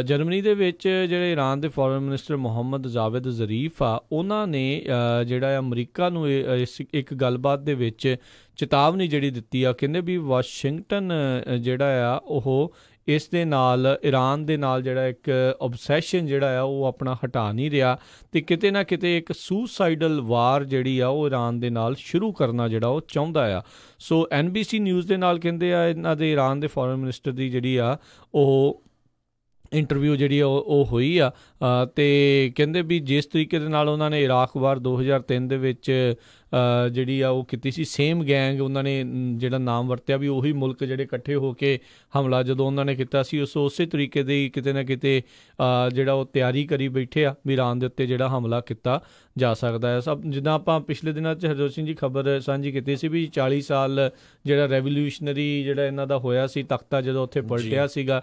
ਜਰਮਨੀ ਦੇ ਵਿੱਚ ਜਿਹੜੇ ਇਰਾਨ ਦੇ foreign minister Muhammad Javed Zarif ਆ, ਉਹਨਾਂ ਨੇ ਜਿਹੜਾ ਅਮਰੀਕਾ ਨੂੰ ਇੱਕ ਗੱਲਬਾਤ ਦੇ ਵਿੱਚ ਚੇਤਾਵਨੀ ਜਿਹੜੀ ਦਿੱਤੀ ਆ, ਕਹਿੰਦੇ ਵੀ ਵਾਸ਼ਿੰਗਟਨ ਜਿਹੜਾ ਆ ਉਹ ਇਸ ਦੇ ਨਾਲ ਇਰਾਨ ਦੇ ਨਾਲ ਜਿਹੜਾ ਇੱਕ ਓਬਸੈਸ਼ਨ ਜਿਹੜਾ ਆ ਉਹ ਆਪਣਾ ਹਟਾ ਨਹੀਂ ਰਿਹਾ, ਅਤੇ ਕਿਤੇ ਨਾ ਕਿਤੇ ਇੱਕ ਸੁਸਾਈਡਲ ਵਾਰ ਜਿਹੜੀ ਆ ਉਹ ਇਰਾਨ ਦੇ ਨਾਲ ਸ਼ੁਰੂ ਕਰਨਾ ਜਿਹੜਾ ਉਹ ਚਾਹੁੰਦਾ ਆ। ਸੋ NBC ਨਿਊਜ਼ ਦੇ ਨਾਲ ਕਹਿੰਦੇ ਆ ਇਹਨਾਂ ਦੇ ਇਰਾਨ ਦੇ ਫੋਰਨ ਮਿਨਿਸਟਰ ਦੀ ਜਿਹੜੀ ਆ ਉਹ ਇੰਟਰਵਿਊ ਜਿਹੜੀ ਉਹ ਹੋਈ ਆ, ਅਤੇ ਕਹਿੰਦੇ ਵੀ ਜਿਸ ਤਰੀਕੇ ਦੇ ਨਾਲ ਉਹਨਾਂ ਨੇ ਇਰਾਕ ਵਾਰ 2003 ਦੇ ਵਿੱਚ ਜਿਹੜੀ ਆ ਉਹ ਕੀਤੀ ਸੀ, ਸੇਮ ਗੈਂਗ ਉਹਨਾਂ ਨੇ ਜਿਹੜਾ ਨਾਮ ਵਰਤਿਆ ਵੀ ਉਹੀ ਮੁਲਕ ਜਿਹੜੇ ਇਕੱਠੇ ਹੋ ਕੇ ਹਮਲਾ ਜਦੋਂ ਉਹਨਾਂ ਨੇ ਕੀਤਾ ਸੀ, ਉਸੇ ਤਰੀਕੇ ਦੀ ਕਿਤੇ ਨਾ ਕਿਤੇ ਜਿਹੜਾ ਉਹ ਤਿਆਰੀ ਕਰੀ ਬੈਠੇ ਆ ਵੀ ਇਰਾਨ ਦੇ ਉੱਤੇ ਜਿਹੜਾ ਹਮਲਾ ਕੀਤਾ ਜਾ ਸਕਦਾ ਹੈ। ਸਭ ਜਿੱਦਾਂ ਆਪਾਂ ਪਿਛਲੇ ਦਿਨਾਂ 'ਚ ਹਰਜੋਤ ਸਿੰਘ ਜੀ ਖਬਰ ਸਾਂਝੀ ਕੀਤੀ ਸੀ ਵੀ 40 ਸਾਲ ਜਿਹੜਾ ਰੈਵੋਲਿਊਸ਼ਨਰੀ ਜਿਹੜਾ ਇਹਨਾਂ ਦਾ ਹੋਇਆ ਸੀ, ਤਖਤਾ ਜਦੋਂ ਉੱਥੇ ਪਲਟਿਆ ਸੀਗਾ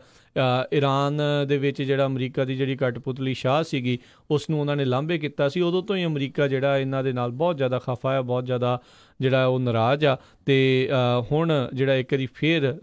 ਇਰਾਨ ਦੇ ਵਿੱਚ, ਜਿਹੜਾ ਅਮਰੀਕਾ ਦੀ ਜਿਹੜੀ ਕਠਪੁਤਲੀ ਸ਼ਾਹ ਸੀਗੀ ਉਸ ਨੂੰ ਉਹਨਾਂ ਨੇ ਲਾਂਭੇ ਕੀਤਾ ਸੀ। ਉਦੋਂ ਤੋਂ ਹੀ ਅਮਰੀਕਾ ਜਿਹੜਾ ਇਹਨਾਂ ਦੇ ਨਾਲ ਬਹੁਤ ਜ਼ਿਆਦਾ ਖਫਾ ਆ, ਬਹੁਤ ਜ਼ਿਆਦਾ ਜਿਹੜਾ ਉਹ ਨਾਰਾਜ਼ ਆ, ਅਤੇ ਹੁਣ ਜਿਹੜਾ ਇੱਕ ਵਾਰੀ ਫਿਰ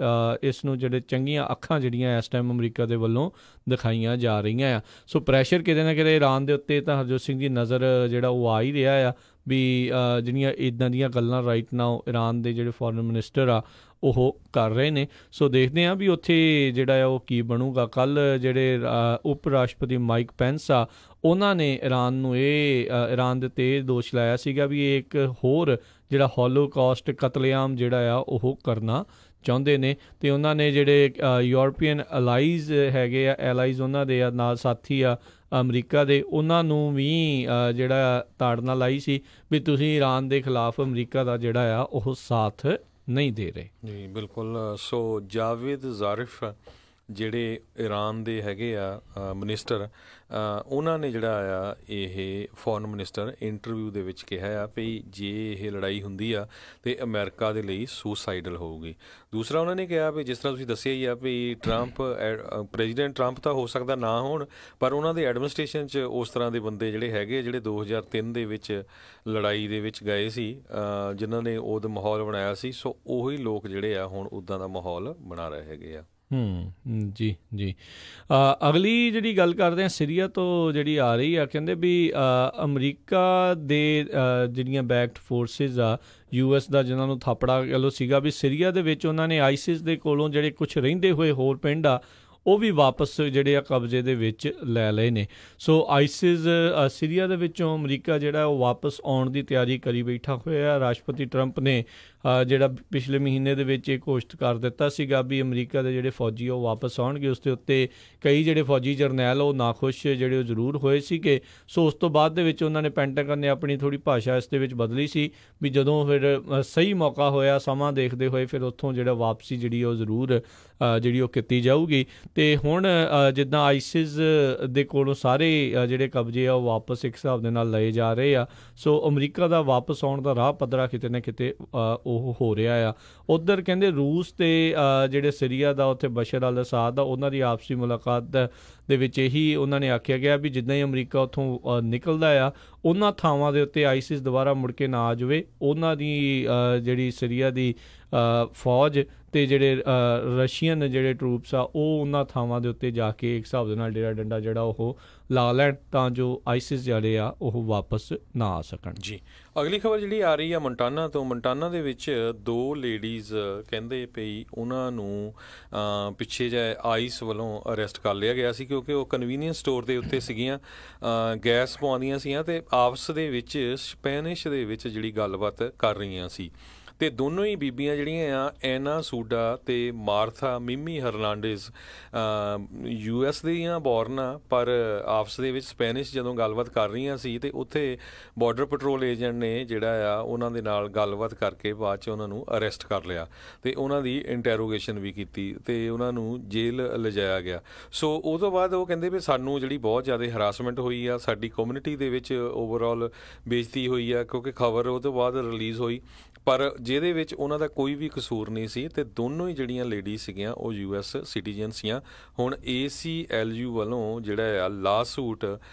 ਇਸ ਨੂੰ ਜਿਹੜੇ ਚੰਗੀਆਂ ਅੱਖਾਂ ਜਿਹੜੀਆਂ ਇਸ ਟਾਈਮ ਅਮਰੀਕਾ ਦੇ ਵੱਲੋਂ ਦਿਖਾਈਆਂ ਜਾ ਰਹੀਆਂ ਆ। ਸੋ ਪ੍ਰੈਸ਼ਰ ਕਿਤੇ ਨਾ ਕਿਤੇ ਇਰਾਨ ਦੇ ਉੱਤੇ ਤਾਂ ਹਰਜੋਤ ਸਿੰਘ ਦੀ ਨਜ਼ਰ ਜਿਹੜਾ ਉਹ ਆ ਹੀ ਰਿਹਾ ਆ ਵੀ ਜਿਹੜੀਆਂ ਇੱਦਾਂ ਦੀਆਂ ਗੱਲਾਂ ਰਾਈਟ ਨਾਓ ਇਰਾਨ ਦੇ ਜਿਹੜੇ ਫੋਰਨ ਮਿਨਿਸਟਰ ਆ ਉਹ ਕਰ ਰਹੇ ਨੇ। ਸੋ ਦੇਖਦੇ ਹਾਂ ਵੀ ਉੱਥੇ ਜਿਹੜਾ ਆ ਉਹ ਕੀ ਬਣੂਗਾ। ਕੱਲ੍ਹ ਜਿਹੜੇ ਉਪ ਰਾਸ਼ਟਰਪਤੀ ਮਾਈਕ ਪੈਂਸ ਆ, ਉਹਨਾਂ ਨੇ ਇਰਾਨ ਨੂੰ ਇਰਾਨ ਦੇ ਉੱਤੇ ਇਹ ਦੋਸ਼ ਲਾਇਆ ਸੀਗਾ ਵੀ ਇਹ ਇੱਕ ਹੋਰ ਜਿਹੜਾ ਹੋਲੋਕਾਸਟ ਕਤਲੇਆਮ ਜਿਹੜਾ ਆ ਉਹ ਕਰਨਾ ਚਾਹੁੰਦੇ ਨੇ, ਅਤੇ ਉਹਨਾਂ ਨੇ ਜਿਹੜੇ ਯੂਰਪੀਅਨ ਅਲਾਈਜ਼ ਹੈਗੇ ਆ, ਐਲਾਈਜ਼ ਉਹਨਾਂ ਦੇ ਆ ਨਾਲ ਸਾਥੀ ਆ ਅਮਰੀਕਾ ਦੇ, ਉਹਨਾਂ ਨੂੰ ਵੀ ਜਿਹੜਾ ਤਾੜਨਾ ਲਾਈ ਸੀ ਵੀ ਤੁਸੀਂ ਇਰਾਨ ਦੇ ਖਿਲਾਫ ਅਮਰੀਕਾ ਦਾ ਜਿਹੜਾ ਆ ਉਹ ਸਾਥ ਨਹੀਂ ਦੇ ਰਹੇ। ਜੀ ਬਿਲਕੁਲ। ਸੋ ਜਾਵੇਦ ਜ਼ਾਰਿਫ ਜਿਹੜੇ ਇਰਾਨ ਦੇ ਹੈਗੇ ਆ ਮਿਨਿਸਟਰ, ਉਹਨਾਂ ਨੇ ਜਿਹੜਾ ਆ ਇਹ ਫੋਰਨ ਮਿਨਿਸਟਰ ਇੰਟਰਵਿਊ ਦੇ ਵਿੱਚ ਕਿਹਾ ਆ ਵੀ ਜੇ ਇਹ ਲੜਾਈ ਹੁੰਦੀ ਆ ਤਾਂ ਅਮਰੀਕਾ ਦੇ ਲਈ ਸੁਸਾਈਡਲ ਹੋਊਗੀ। ਦੂਸਰਾ ਉਹਨਾਂ ਨੇ ਕਿਹਾ ਵੀ ਜਿਸ ਤਰ੍ਹਾਂ ਤੁਸੀਂ ਦੱਸਿਆ ਹੀ ਆ ਵੀ ਪ੍ਰੈਜ਼ੀਡੈਂਟ ਟਰੰਪ ਤਾਂ ਹੋ ਸਕਦਾ ਨਾ ਹੋਣ, ਪਰ ਉਹਨਾਂ ਦੇ ਐਡਮਿਨਿਸਟ੍ਰੇਸ਼ਨ 'ਚ ਉਸ ਤਰ੍ਹਾਂ ਦੇ ਬੰਦੇ ਜਿਹੜੇ ਹੈਗੇ ਜਿਹੜੇ 2003 ਦੇ ਵਿੱਚ ਲੜਾਈ ਦੇ ਵਿੱਚ ਗਏ ਸੀ, ਜਿਨ੍ਹਾਂ ਨੇ ਉਹਦਾ ਮਾਹੌਲ ਬਣਾਇਆ ਸੀ। ਸੋ ਉਹੀ ਲੋਕ ਜਿਹੜੇ ਆ ਹੁਣ ਉੱਦਾਂ ਦਾ ਮਾਹੌਲ ਬਣਾ ਰਹੇ ਹੈਗੇ ਆ। ਜੀ ਜੀ। ਅਗਲੀ ਜਿਹੜੀ ਗੱਲ ਕਰਦੇ ਹਾਂ ਸੀਰੀਆ ਤੋਂ ਜਿਹੜੀ ਆ ਰਹੀ ਆ, ਕਹਿੰਦੇ ਵੀ ਅਮਰੀਕਾ ਦੇ ਜਿਹੜੀਆਂ ਬੈਕਡ ਫੋਰਸਿਸ ਆ US ਦਾ, ਜਿਨ੍ਹਾਂ ਨੂੰ ਥਾਪੜਾ ਕਹਿ ਲਓ ਸੀਗਾ ਵੀ ਸੀਰੀਆ ਦੇ ਵਿੱਚ ਉਹਨਾਂ ਨੇ ਆਈਸਿਸ ਦੇ ਕੋਲੋਂ ਜਿਹੜੇ ਕੁਛ ਰਹਿੰਦੇ ਹੋਏ ਹੋਰ ਪਿੰਡ ਆ ਉਹ ਵੀ ਵਾਪਸ ਜਿਹੜੇ ਆ ਕਬਜ਼ੇ ਦੇ ਵਿੱਚ ਲੈ ਲਏ ਨੇ। ਸੋ ਆਈਸਿਸ ਸੀਰੀਆ ਦੇ ਵਿੱਚੋਂ ਅਮਰੀਕਾ ਜਿਹੜਾ ਉਹ ਵਾਪਸ ਆਉਣ ਦੀ ਤਿਆਰੀ ਕਰੀ ਬੈਠਾ ਹੋਇਆ। ਰਾਸ਼ਟਰਪਤੀ ਟਰੰਪ ਨੇ ਜਿਹੜਾ ਪਿਛਲੇ ਮਹੀਨੇ ਦੇ ਵਿੱਚ ਇਹ ਘੋਸ਼ਿਤ ਕਰ ਦਿੱਤਾ ਸੀਗਾ ਵੀ ਅਮਰੀਕਾ ਦੇ ਜਿਹੜੇ ਫੌਜੀ ਉਹ ਵਾਪਸ ਆਉਣਗੇ। ਉਸ ਦੇ ਉੱਤੇ ਕਈ ਜਿਹੜੇ ਫੌਜੀ ਜਰਨੈਲ ਉਹ ਨਾਖੁਸ਼ ਜਿਹੜੇ ਉਹ ਜ਼ਰੂਰ ਹੋਏ ਸੀਗੇ। ਸੋ ਉਸ ਤੋਂ ਬਾਅਦ ਦੇ ਵਿੱਚ ਉਹਨਾਂ ਨੇ ਪੈਂਟਾਗਨ ਨੇ ਆਪਣੀ ਥੋੜ੍ਹੀ ਭਾਸ਼ਾ ਇਸ ਦੇ ਵਿੱਚ ਬਦਲੀ ਸੀ ਵੀ ਜਦੋਂ ਫਿਰ ਸਹੀ ਮੌਕਾ ਹੋਇਆ, ਸਮਾਂ ਦੇਖਦੇ ਹੋਏ ਫਿਰ ਉੱਥੋਂ ਜਿਹੜਾ ਵਾਪਸੀ ਜਿਹੜੀ ਉਹ ਜ਼ਰੂਰ ਜਿਹੜੀ ਉਹ ਕੀਤੀ ਜਾਊਗੀ। ਅਤੇ ਹੁਣ ਜਿੱਦਾਂ ਆਈਸਿਸ ਦੇ ਕੋਲੋਂ ਸਾਰੇ ਜਿਹੜੇ ਕਬਜ਼ੇ ਆ ਉਹ ਵਾਪਸ ਇੱਕ ਹਿਸਾਬ ਦੇ ਨਾਲ ਲਏ ਜਾ ਰਹੇ ਆ। ਸੋ ਅਮਰੀਕਾ ਦਾ ਵਾਪਸ ਆਉਣ ਦਾ ਰਾਹ ਪੱਧਰਾ ਕਿਤੇ ਨਾ ਕਿਤੇ ਉਹ ਹੋ ਰਿਹਾ ਆ। ਉੱਧਰ ਕਹਿੰਦੇ ਰੂਸ ਤੇ ਜਿਹੜੇ ਸੀਰੀਆ ਦਾ ਉੱਥੇ ਬਸ਼ਰ ਅਲ ਅਸਾਦ ਦਾ ਉਹਨਾਂ ਦੀ ਆਪਸੀ ਮੁਲਾਕਾਤ ਦੇ ਵਿੱਚ ਇਹੀ ਉਹਨਾਂ ਨੇ ਆਖਿਆ ਗਿਆ ਵੀ ਜਿੱਦਾਂ ਹੀ ਅਮਰੀਕਾ ਉੱਥੋਂ ਨਿਕਲਦਾ ਆ ਉਹਨਾਂ ਥਾਵਾਂ ਦੇ ਉੱਤੇ ਆਈਸਿਸ ਦੁਬਾਰਾ ਮੁੜ ਕੇ ਨਾ ਆ ਜਾਵੇ, ਉਹਨਾਂ ਦੀ ਜਿਹੜੀ ਸੀਰੀਆ ਦੀ ਫੌਜ ਅਤੇ ਜਿਹੜੇ ਰਸ਼ੀਅਨ ਜਿਹੜੇ ਟਰੂਪਸ ਆ ਉਹ ਉਹਨਾਂ ਥਾਵਾਂ ਦੇ ਉੱਤੇ ਜਾ ਕੇ ਇੱਕ ਹਿਸਾਬ ਦੇ ਨਾਲ ਡੇਰਾ ਡੰਡਾ ਜਿਹੜਾ ਉਹ ਲਾ ਲੈਣ ਤਾਂ ਜੋ ਆਈਸਿਸ ਜਿਹੜੇ ਆ ਉਹ ਵਾਪਸ ਨਾ ਆ ਸਕਣ। ਜੀ ਅਗਲੀ ਖਬਰ ਜਿਹੜੀ ਆ ਰਹੀ ਆ ਮੰਟਾਨਾ ਤੋਂ। ਮੰਟਾਨਾ ਦੇ ਵਿੱਚ 2 ਲੇਡੀਜ਼ ਕਹਿੰਦੇ ਪਈ ਉਹਨਾਂ ਨੂੰ ਪਿੱਛੇ ਜਿਹੇ ਆਈਸ ਵੱਲੋਂ ਅਰੈਸਟ ਕਰ ਲਿਆ ਗਿਆ ਸੀ ਕਿਉਂਕਿ ਉਹ ਕਨਵੀਨੀਅੰਸ ਸਟੋਰ ਦੇ ਉੱਤੇ ਸੀਗੀਆਂ, ਗੈਸ ਪਵਾਉਂਦੀਆਂ ਸੀਗੀਆਂ ਅਤੇ ਆਪਸ ਦੇ ਵਿੱਚ ਸਪੈਨਿਸ਼ ਦੇ ਵਿੱਚ ਜਿਹੜੀ ਗੱਲਬਾਤ ਕਰ ਰਹੀਆਂ ਸੀ। ਅਤੇ ਦੋਨੋਂ ਹੀ ਬੀਬੀਆਂ ਜਿਹੜੀਆਂ ਆ ਐਨਾ ਸੂਡਾ ਅਤੇ ਮਾਰਥਾ ਮਿਮੀ ਹਰਨਾਂਡੇਜ਼ US ਦੀਆਂ ਬੋਰਨ ਆ, ਪਰ ਆਪਸ ਦੇ ਵਿੱਚ ਸਪੈਨਿਸ਼ ਜਦੋਂ ਗੱਲਬਾਤ ਕਰ ਰਹੀਆਂ ਸੀ ਅਤੇ ਉੱਥੇ ਬਾਰਡਰ ਪੈਟਰੋਲ ਏਜੰਟ ਨੇ ਜਿਹੜਾ ਆ ਉਹਨਾਂ ਦੇ ਨਾਲ ਗੱਲਬਾਤ ਕਰਕੇ ਬਾਅਦ 'ਚ ਉਹਨਾਂ ਨੂੰ ਅਰੈਸਟ ਕਰ ਲਿਆ ਅਤੇ ਉਹਨਾਂ ਦੀ ਇੰਟੈਰੋਗੇਸ਼ਨ ਵੀ ਕੀਤੀ ਅਤੇ ਉਹਨਾਂ ਨੂੰ ਜੇਲ੍ਹ ਲਿਜਾਇਆ ਗਿਆ। ਸੋ ਉਹ ਤੋਂ ਬਾਅਦ ਉਹ ਕਹਿੰਦੇ ਵੀ ਸਾਨੂੰ ਜਿਹੜੀ ਬਹੁਤ ਜ਼ਿਆਦਾ ਹਰਾਸਮੈਂਟ ਹੋਈ ਆ, ਸਾਡੀ ਕਮਿਊਨਿਟੀ ਦੇ ਵਿੱਚ ਓਵਰਆਲ ਬੇਇੱਜ਼ਤੀ ਹੋਈ ਆ ਕਿਉਂਕਿ ਖਬਰ ਉਹ ਤੋਂ ਬਾਅਦ ਰਿਲੀਜ਼ ਹੋਈ ਪਰ ਜਿਹਦੇ ਵਿੱਚ ਉਹਨਾਂ ਦਾ ਕੋਈ ਵੀ ਕਸੂਰ ਨਹੀਂ ਸੀ ਅਤੇ ਦੋਨੋਂ ਹੀ ਜਿਹੜੀਆਂ ਲੇਡੀਜ਼ ਸੀਗੀਆਂ ਉਹ US ਸਿਟੀਜ਼ਨ ਸੀਆਂ। ਹੁਣ ACLU ਵੱਲੋਂ ਜਿਹੜਾ ਆ ਲਾ ਸੂਟ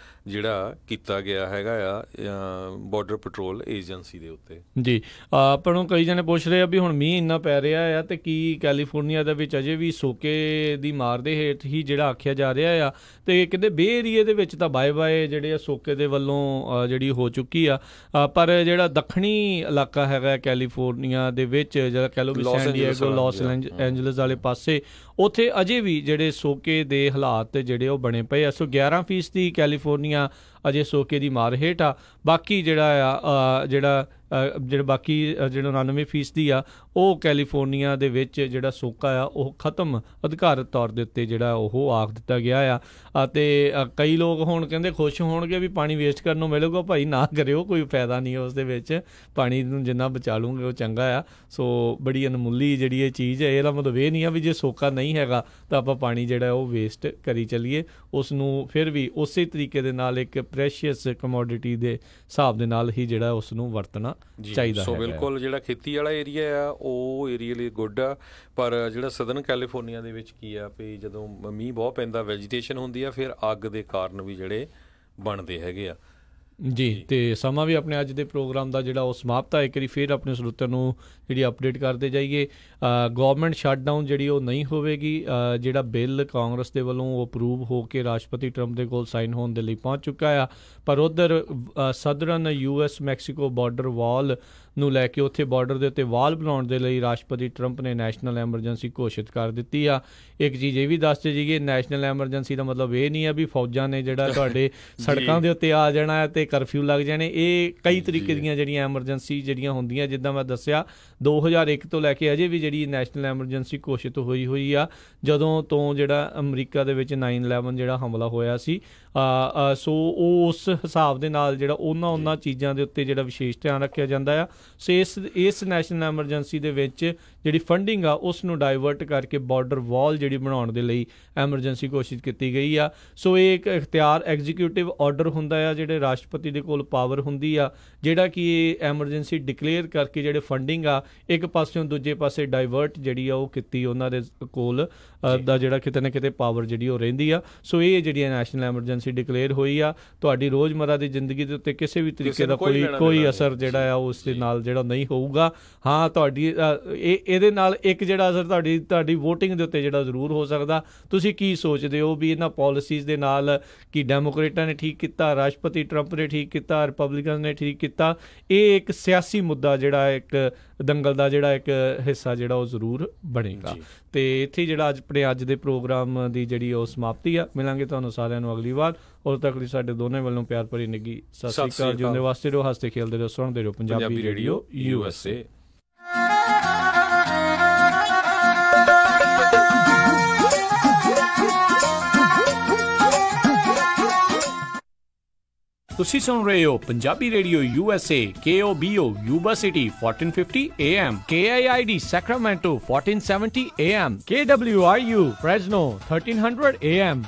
ਜਿਹੜਾ ਕੀਤਾ ਗਿਆ ਹੈਗਾ ਆ ਬਾਰਡਰ ਪੈਟਰੋਲ ਏਜੰਸੀ ਦੇ ਉੱਤੇ। ਜੀ ਆਪਾਂ ਨੂੰ ਕਈ ਜਣੇ ਪੁੱਛ ਰਹੇ ਆ ਵੀ ਹੁਣ ਮੀਂਹ ਇੰਨਾ ਪੈ ਰਿਹਾ ਆ ਅਤੇ ਕੀ ਕੈਲੀਫੋਰਨੀਆ ਦੇ ਵਿੱਚ ਅਜੇ ਵੀ ਸੋਕੇ ਦੀ ਮਾਰ ਦੇ ਹੇਠ ਹੀ ਜਿਹੜਾ ਆਖਿਆ ਜਾ ਰਿਹਾ ਆ ਅਤੇ ਕਹਿੰਦੇ ਬੇ ਏਰੀਏ ਦੇ ਵਿੱਚ ਤਾਂ ਬਾਏ ਜਿਹੜੇ ਆ ਸੋਕੇ ਦੇ ਵੱਲੋਂ ਜਿਹੜੀ ਹੋ ਚੁੱਕੀ ਆ, ਪਰ ਜਿਹੜਾ ਦੱਖਣੀ ਇਲਾਕਾ ਹੈਗਾ ਕੈਲੀਫੋਰਨੀਆ ਦੇ ਵਿੱਚ ਜਿਹੜਾ ਕਹਿ ਲਓ ਵੀ ਸੈਨ ਡਿਏਗੋ ਲਾਸ ਐਂਜਲਸ ਵਾਲੇ ਪਾਸੇ ਉੱਥੇ ਅਜੇ ਵੀ ਜਿਹੜੇ ਸੋਕੇ ਦੇ ਹਾਲਾਤ ਜਿਹੜੇ ਉਹ ਬਣੇ ਪਏ ਆ। ਸੋ 11% ਕੈਲੀਫੋਰਨੀਆ ਅਜੇ ਸੋਕੇ ਦੀ ਮਾਰ ਹੇਠ ਆ। ਬਾਕੀ ਜਿਹੜਾ ਆ ਜਿਹੜਾ ਬਾਕੀ ਜਿਹੜਾ 99% ਆ ਉਹ ਕੈਲੀਫੋਰਨੀਆ ਦੇ ਵਿੱਚ ਜਿਹੜਾ ਸੋਕਾ ਆ ਉਹ ਖਤਮ ਅਧਿਕਾਰਤ ਤੌਰ ਦੇ ਉੱਤੇ ਜਿਹੜਾ ਉਹ ਆਖ ਦਿੱਤਾ ਗਿਆ ਆ। ਅਤੇ ਕਈ ਲੋਕ ਹੁਣ ਕਹਿੰਦੇ ਖੁਸ਼ ਹੋਣਗੇ ਵੀ ਪਾਣੀ ਵੇਸਟ ਕਰਨ ਨੂੰ ਮਿਲੇਗਾ। ਭਾਈ ਨਾ ਕਰਿਓ, ਕੋਈ ਫਾਇਦਾ ਨਹੀਂ ਉਸ ਦੇ ਵਿੱਚ, ਪਾਣੀ ਨੂੰ ਜਿੰਨਾ ਬਚਾ ਲੂੰਗੇ ਉਹ ਚੰਗਾ ਆ। ਸੋ ਬੜੀ ਅਨਮੁੱਲੀ ਜਿਹੜੀ ਇਹ ਚੀਜ਼ ਹੈ। ਇਹਦਾ ਮਤਲਬ ਇਹ ਨਹੀਂ ਆ ਵੀ ਜੇ ਸੋਕਾ ਨਹੀਂ ਹੈਗਾ ਤਾਂ ਆਪਾਂ ਪਾਣੀ ਜਿਹੜਾ ਉਹ ਵੇਸਟ ਕਰੀ ਚੱਲੀਏ। ਉਸ ਨੂੰ ਫਿਰ ਵੀ ਉਸੇ ਤਰੀਕੇ ਦੇ ਨਾਲ ਇੱਕ ਪ੍ਰੈਸ਼ੀਅਸ ਕਮੋਡਿਟੀ ਦੇ ਹਿਸਾਬ ਦੇ ਨਾਲ ਹੀ ਜਿਹੜਾ ਉਸ ਨੂੰ ਵਰਤਣਾ ਚਾਹੀਦਾ। ਸੋ ਬਿਲਕੁਲ ਜਿਹੜਾ ਖੇਤੀ ਵਾਲਾ ਏਰੀਆ ਆ ਉਹ ਏਰੀਆ ਲਈ ਗੁੱਡ ਆ, ਪਰ ਜਿਹੜਾ ਸਦਰਨ ਕੈਲੀਫੋਰਨੀਆ ਦੇ ਵਿੱਚ ਕੀ ਆ ਵੀ ਜਦੋਂ ਮੀਂਹ ਬਹੁਤ ਪੈਂਦਾ ਵੈਜੀਟੇਸ਼ਨ ਹੁੰਦੀ ਆ, ਫਿਰ ਅੱਗ ਦੇ ਕਾਰਨ ਵੀ ਜਿਹੜੇ ਬਣਦੇ ਹੈਗੇ ਆ। ਜੀ ਅਤੇ ਸਮਾਂ ਵੀ ਆਪਣੇ ਅੱਜ ਦੇ ਪ੍ਰੋਗਰਾਮ ਦਾ ਜਿਹੜਾ ਉਹ ਸਮਾਪਤ ਆ। ਇੱਕ ਵਾਰੀ ਫਿਰ ਆਪਣੇ ਸਰੋਤਿਆਂ ਨੂੰ ਜਿਹੜੀ ਅਪਡੇਟ ਕਰਦੇ ਜਾਈਏ। ਗੌਰਮੈਂਟ ਸ਼ਟਡਾਊਨ ਜਿਹੜੀ ਉਹ ਨਹੀਂ ਹੋਵੇਗੀ। ਜਿਹੜਾ ਬਿੱਲ ਕਾਂਗਰਸ ਦੇ ਵੱਲੋਂ ਉਹ ਅਪਰੂਵ ਹੋ ਕੇ ਰਾਸ਼ਟਰਪਤੀ ਟਰੰਪ ਦੇ ਕੋਲ ਸਾਈਨ ਹੋਣ ਦੇ ਲਈ ਪਹੁੰਚ ਚੁੱਕਾ ਆ, ਪਰ ਉੱਧਰ ਸਦਰਨ US ਮੈਕਸੀਕੋ ਬਾਰਡਰ ਵਾਲ ਨੂੰ ਲੈ ਕੇ ਉੱਥੇ ਬਾਰਡਰ ਦੇ ਉੱਤੇ ਵਾਲ ਬਣਾਉਣ ਦੇ ਲਈ ਰਾਸ਼ਟਰਪਤੀ ਟਰੰਪ ਨੇ ਨੈਸ਼ਨਲ ਐਮਰਜੈਂਸੀ ਘੋਸ਼ਿਤ ਕਰ ਦਿੱਤੀ ਆ। ਇੱਕ ਚੀਜ਼ ਇਹ ਵੀ ਦੱਸਦੇ ਜਾਈਏ, ਨੈਸ਼ਨਲ ਐਮਰਜੈਂਸੀ ਦਾ ਮਤਲਬ ਇਹ ਨਹੀਂ ਆ ਵੀ ਫੌਜਾਂ ਨੇ ਜਿਹੜਾ ਤੁਹਾਡੇ ਸੜਕਾਂ ਦੇ ਉੱਤੇ ਆ ਜਾਣਾ ਅਤੇ ਕਰਫਿਊ ਲੱਗ ਜਾਣੇ। ਇਹ ਕਈ ਤਰੀਕੇ ਦੀਆਂ ਜਿਹੜੀਆਂ ਐਮਰਜੈਂਸੀ ਜਿਹੜੀਆਂ ਹੁੰਦੀਆਂ, ਜਿੱਦਾਂ ਮੈਂ ਦੱਸਿਆ 2001 ਤੋਂ ਲੈ ਕੇ ਅਜੇ ਵੀ ਜਿਹੜੀ ਨੈਸ਼ਨਲ ਐਮਰਜੈਂਸੀ ਘੋਸ਼ਿਤ ਹੋਈ ਆ ਜਦੋਂ ਤੋਂ ਜਿਹੜਾ ਅਮਰੀਕਾ ਦੇ ਵਿੱਚ 9/11 ਜਿਹੜਾ ਹਮਲਾ ਹੋਇਆ ਸੀ। ਸੋ ਉਸ ਹਿਸਾਬ ਦੇ ਨਾਲ ਜਿਹੜਾ ਉਹਨਾਂ ਚੀਜ਼ਾਂ ਦੇ ਉੱਤੇ ਜਿਹੜਾ ਵਿਸ਼ੇਸ਼ ਧਿਆਨ ਰੱਖਿਆ ਜਾਂਦਾ ਆ। ਸੋ ਇਸ ਨੈਸ਼ਨਲ ਐਮਰਜੈਂਸੀ ਦੇ ਵਿੱਚ ਜਿਹੜੀ ਫੰਡਿੰਗ ਆ ਉਸ ਨੂੰ ਡਾਇਵਰਟ ਕਰਕੇ ਬਾਰਡਰ ਵਾਲ ਜਿਹੜੀ ਬਣਾਉਣ ਦੇ ਲਈ ਐਮਰਜੈਂਸੀ ਘੋਸ਼ਿਤ ਕੀਤੀ ਗਈ ਆ। ਸੋ ਇਹ ਇੱਕ ਇਖਤਿਆਰ ਐਗਜ਼ੀਕਿਊਟਿਵ ਆਰਡਰ ਹੁੰਦਾ ਆ, ਜਿਹੜੇ ਰਾਸ਼ਟਰਪਤੀ ਦੇ ਕੋਲ ਪਾਵਰ ਹੁੰਦੀ ਆ ਜਿਹੜਾ ਕਿ ਇਹ ਐਮਰਜੈਂਸੀ ਡਿਕਲੇਅਰ ਕਰਕੇ ਜਿਹੜੇ ਫੰਡਿੰਗ ਆ ਇੱਕ ਪਾਸਿਓਂ ਦੂਜੇ ਪਾਸੇ ਡਾਇਵਰਟ ਜਿਹੜੀ ਆ ਉਹ ਕੀਤੀ ਉਹਨਾਂ ਦੇ ਕੋਲ ਦਾ ਜਿਹੜਾ ਕਿਤੇ ਨਾ ਕਿਤੇ ਪਾਵਰ ਜਿਹੜੀ ਉਹ ਰਹਿੰਦੀ ਆ। ਸੋ ਇਹ ਜਿਹੜੀ ਨੈਸ਼ਨਲ ਐਮਰਜੈਂਸੀ ਡਿਕਲੇਅਰ ਹੋਈ ਆ, ਤੁਹਾਡੀ ਰੋਜ਼ਮਰਾ ਦੀ ਜ਼ਿੰਦਗੀ ਦੇ ਉੱਤੇ ਕਿਸੇ ਵੀ ਤਰੀਕੇ ਦਾ ਕੋਈ ਅਸਰ ਜਿਹੜਾ ਆ ਉਸ ਦੇ ਨਾਲ ਜਿਹੜਾ ਨਹੀਂ ਹੋਊਗਾ। ਹਾਂ, ਤੁਹਾਡੀ ਇਹਦੇ ਨਾਲ ਇੱਕ ਜਿਹੜਾ ਅਸਰ ਤੁਹਾਡੀ ਵੋਟਿੰਗ ਦੇ ਉੱਤੇ ਜਿਹੜਾ ਜ਼ਰੂਰ ਹੋ ਸਕਦਾ। ਤੁਸੀਂ ਕੀ ਸੋਚਦੇ ਹੋ ਵੀ ਇਹਨਾਂ ਪਾਲਿਸੀਜ਼ ਦੇ ਨਾਲ ਕੀ ਡੈਮੋਕ੍ਰੇਟਾਂ ਨੇ ਠੀਕ ਕੀਤਾ, ਰਾਸ਼ਟਰਪਤੀ ਟਰੰਪ ਨੇ ਠੀਕ ਕੀਤਾ, ਰਿਪਬਲਿਕਨ ਨੇ ਠੀਕ ਕੀਤਾ? ਇਹ ਇੱਕ ਸਿਆਸੀ ਮੁੱਦਾ ਜਿਹੜਾ ਇੱਕ ਦੰਗਲ ਦਾ ਜਿਹੜਾ ਇੱਕ ਹਿੱਸਾ ਜਿਹੜਾ ਉਹ ਜ਼ਰੂਰ ਬਣੇਗਾ। ਅਤੇ ਇੱਥੇ ਜਿਹੜਾ ਅੱਜ ਦੇ ਪ੍ਰੋਗਰਾਮ ਦੀ ਜਿਹੜੀ ਉਹ ਸਮਾਪਤੀ ਆ। ਮਿਲਾਂਗੇ ਤੁਹਾਨੂੰ ਸਾਰਿਆਂ ਨੂੰ ਅਗਲੀ ਵਾਰ। ਉਦੋਂ ਤੱਕ ਲਈ ਸਾਡੇ ਦੋਨੇ ਵੱਲੋਂ ਪਿਆਰ ਭਰੀ ਨਿੱਘੀ ਸਤਿ ਸ਼੍ਰੀ ਅਕਾਲ। ਜਿਉਂਦੇ ਵਾਸਤੇ ਰਹੋ, ਹੱਸਦੇ ਖੇਲਦੇ ਰਹੋ, ਸੁਣਦੇ ਰਹੋ ਪੰਜਾਬੀ ਰੇਡੀਓ USA। ਤੁਸੀਂ ਸੁਣ ਰਹੇ ਹੋ Punjabi radio USA KOBO Yuba city 1450 AM, KIID Sacramento 1470 AM, KWRU Fresno 1300 AM,